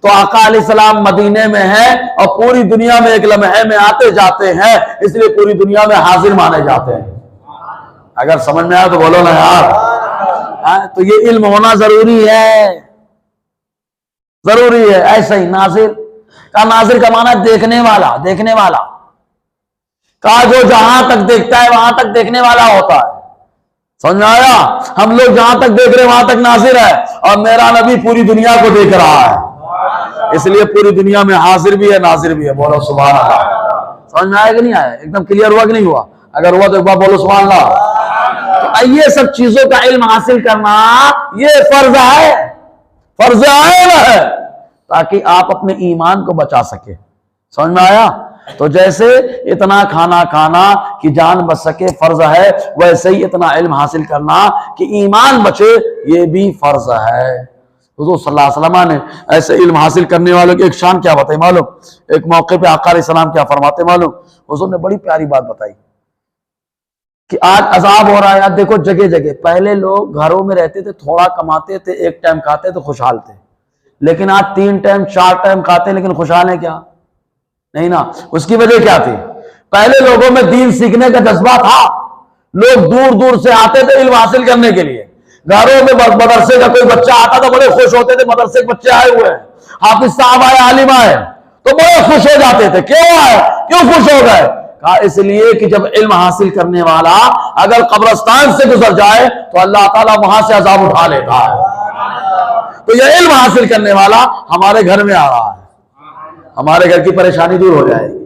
تو آقا علیہ السلام مدینے میں ہیں اور پوری دنیا میں ایک لمحے میں آتے جاتے ہیں, اس لیے پوری دنیا میں حاضر مانے جاتے ہیں. اگر سمجھ میں آیا تو بولو نا یار. تو یہ علم ہونا ضروری ہے, ضروری ہے. ایسا ہی ناظر کا, ناظر کا معنی دیکھنے والا, دیکھنے والا کا جو جہاں تک دیکھتا ہے وہاں تک دیکھنے والا ہوتا ہے. سمجھ میں آیا؟ ہم لوگ جہاں تک دیکھ رہے وہاں تک ناظر ہے, اور میرا نبی پوری دنیا کو دیکھ رہا ہے, اس لیے پوری دنیا میں حاضر بھی ہے ناظر بھی ہے. بولو سبحان اللہ. سمجھ میں آیا کہ نہیں آیا؟ ایک دم کلیئر ہوا کہ نہیں ہوا؟ اگر ہوا تو ایک بار بولو سبحان اللہ. تو یہ سب چیزوں کا علم حاصل کرنا یہ فرض ہے, فرض عین ہے, تاکہ آپ اپنے ایمان کو بچا سکے. سمجھ میں آیا؟ تو جیسے اتنا کھانا کھانا کہ جان بچ سکے فرض ہے, ویسے ہی اتنا علم حاصل کرنا کہ ایمان بچے یہ بھی فرض ہے. حضور صلی اللہ علیہ وسلم نے ایسے علم حاصل کرنے والوں کی ایک شان کیا بتائی معلوم؟ ایک موقع پہ آقا علیہ السلام کیا فرماتے معلوم؟ حضور نے بڑی پیاری بات بتائی کہ آج عذاب ہو رہا ہے. یار دیکھو جگہ جگہ پہلے لوگ گھروں میں رہتے تھے، تھوڑا کماتے تھے، ایک ٹائم کھاتے تو خوشحال تھے، لیکن آج 3 ٹائم 4 ٹائم کھاتے لیکن خوشحال ہیں کیا؟ نہیں نا. اس کی وجہ کیا تھی؟ پہلے لوگوں میں دین سیکھنے کا جذبہ تھا، لوگ دور دور سے آتے تھے علم حاصل کرنے کے لیے. گھروں میں مدرسے کا کوئی بچہ آتا تھا بڑے خوش ہوتے تھے، مدرسے کے بچے آئے ہوئے ہیں، حافظ صاحب آئے، عالم آئے تو بڑے خوش ہو جاتے تھے. کیوں آئے؟ کیوں خوش ہو گئے؟ کہا اس لیے کہ جب علم حاصل کرنے والا اگر قبرستان سے گزر جائے تو اللہ تعالیٰ وہاں سے عذاب اٹھا لیتا ہے. تو یہ علم حاصل کرنے والا ہمارے گھر میں آ رہا ہے، ہمارے گھر کی پریشانی دور ہو جائے گی.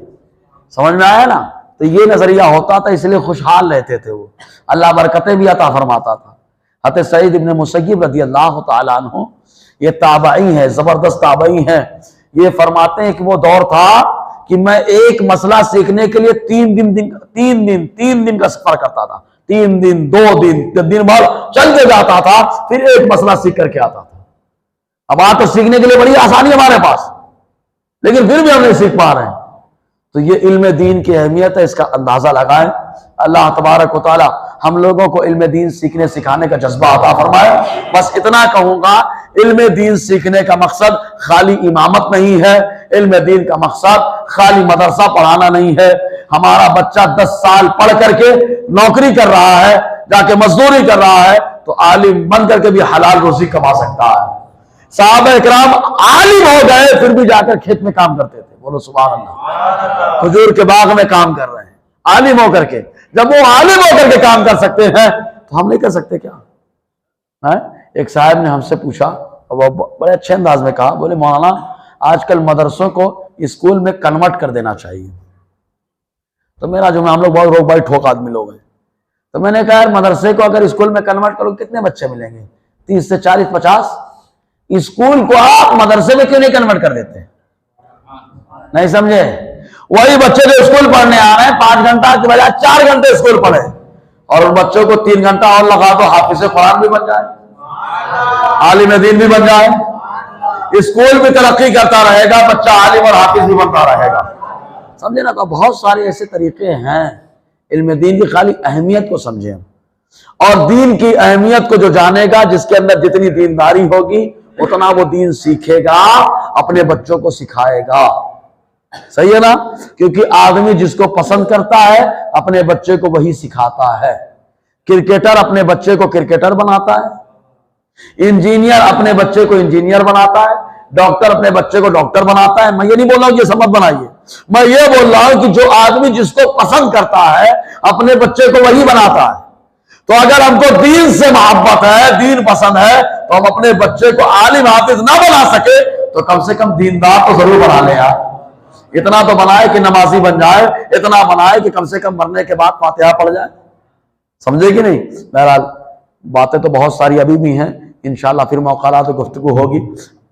سمجھ میں آیا نا؟ تو یہ نظریہ ہوتا تھا، اس لیے خوشحال رہتے تھے وہ، اللہ برکتیں بھی عطا فرماتا تھا. حضرت سعید ابن مسیب رضی اللہ تعالیٰ عنہ یہ تابعی ہیں، زبردست تابعی ہیں. یہ فرماتے ہیں کہ وہ دور تھا کہ میں ایک مسئلہ سیکھنے کے لیے 3 دن کا سفر کرتا تھا. 3 دن 2 دن دن بھر چل کے جاتا تھا، پھر ایک مسئلہ سیکھ کر کے آتا تھا. اب آج تو سیکھنے کے لیے بڑی آسانی ہمارے پاس، لیکن پھر بھی ہم نہیں سیکھ پا رہے ہیں. تو یہ علم دین کی اہمیت ہے، اس کا اندازہ لگائیں. اللہ تبارک و تعالی ہم لوگوں کو علم دین سیکھنے سکھانے کا جذبہ عطا فرمائے. بس اتنا کہوں گا، علم دین سیکھنے کا مقصد خالی امامت نہیں ہے، علم دین کا مقصد خالی مدرسہ پڑھانا نہیں ہے. ہمارا بچہ 10 سال پڑھ کر کے نوکری کر رہا ہے، جا کے مزدوری کر رہا ہے، تو عالم بن کر کے بھی حلال روزی کما سکتا ہے. صحابہ اکرام عالم ہو گئے پھر بھی جا کر کھیت میں کام کرتے تھے. بولو سبحان اللہ. کھجور کے باغ میں کام کر رہے ہیں عالم ہو کر کے. جب وہ عالم ہو کر کے کام کر سکتے ہیں تو ہم نہیں کر سکتے کیا؟ ایک صاحب نے ہم سے پوچھا، وہ بڑے اچھے انداز میں کہا، بولے مولانا آج کل مدرسوں کو اسکول میں کنورٹ کر دینا چاہیے. تو میرا جو ہم لوگ بہت روک بھائی ٹھوک آدمی لوگ ہیں، تو میں نے کہا یار مدرسے کو اگر اسکول میں کنورٹ کرو کتنے بچے ملیں گے؟ 30 سے 40 50. اسکول کو آپ مدرسے میں کیوں نہیں کنورٹ کر دیتے؟ نہیں سمجھے؟ وہی بچے جو اسکول پڑھنے آ رہے ہیں 5 گھنٹہ کی بجائے 4 گھنٹے اسکول پڑھے، اور ان بچوں کو 3 گھنٹہ اور لگا دو، حافظ قرآن بھی بن جائے، عالم دین بھی بن جائے. اسکول بھی ترقی کرتا رہے گا، بچہ عالم اور حافظ بھی بنتا رہے گا. سمجھے نا؟ تو بہت سارے ایسے طریقے ہیں علم دین کی. خالی اہمیت کو سمجھیں، اور دین کی اہمیت کو جو جانے گا، جس کے اندر جتنی دینداری ہوگی اتنا وہ دین سیکھے گا، اپنے بچوں کو سکھائے گا. صحیح ہے نا؟ کیونکہ آدمی جس کو پسند کرتا ہے اپنے بچے کو وہی سکھاتا ہے. کرکٹر اپنے بچے کو کرکٹر بناتا ہے، انجینئر اپنے بچے کو انجینئر بناتا ہے، ڈاکٹر اپنے بچے کو ڈاکٹر بناتا ہے. میں یہ نہیں بول رہا ہوں کہ یہ سمجھ بنائیے، میں یہ بول رہا ہوں کہ جو آدمی جس کو پسند کرتا ہے اپنے بچے کو وہی بناتا ہے. تو اگر ہم کو دین سے محبت ہے، دین پسند ہے، تو ہم اپنے بچے کو عالم حافظ نہ بنا سکے تو کم سے کم دیندار تو ضرور بنا لیں. اتنا تو بنائے کہ نمازی بن جائے، اتنا بنائے کہ کم سے کم مرنے کے بعد فاتحہ پڑھ جائے. سمجھے کہ نہیں؟ بہرحال باتیں تو بہت ساری ابھی بھی ہیں، انشاءاللہ پھر موقعات گفتگو ہوگی.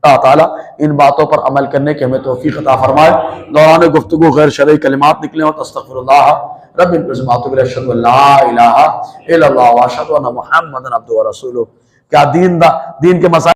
اللہ تعالیٰ ان باتوں پر عمل کرنے کے ہمیں توفیق عطا فرمائے. دوران گفتگو غیر شرعی کلمات نکلے ہو تو استغفر اللہ رب العزت اشہد ان لا الہ الا اللہ واشہد ان محمد عبدہ ورسولہ. کیا دین کے مسائل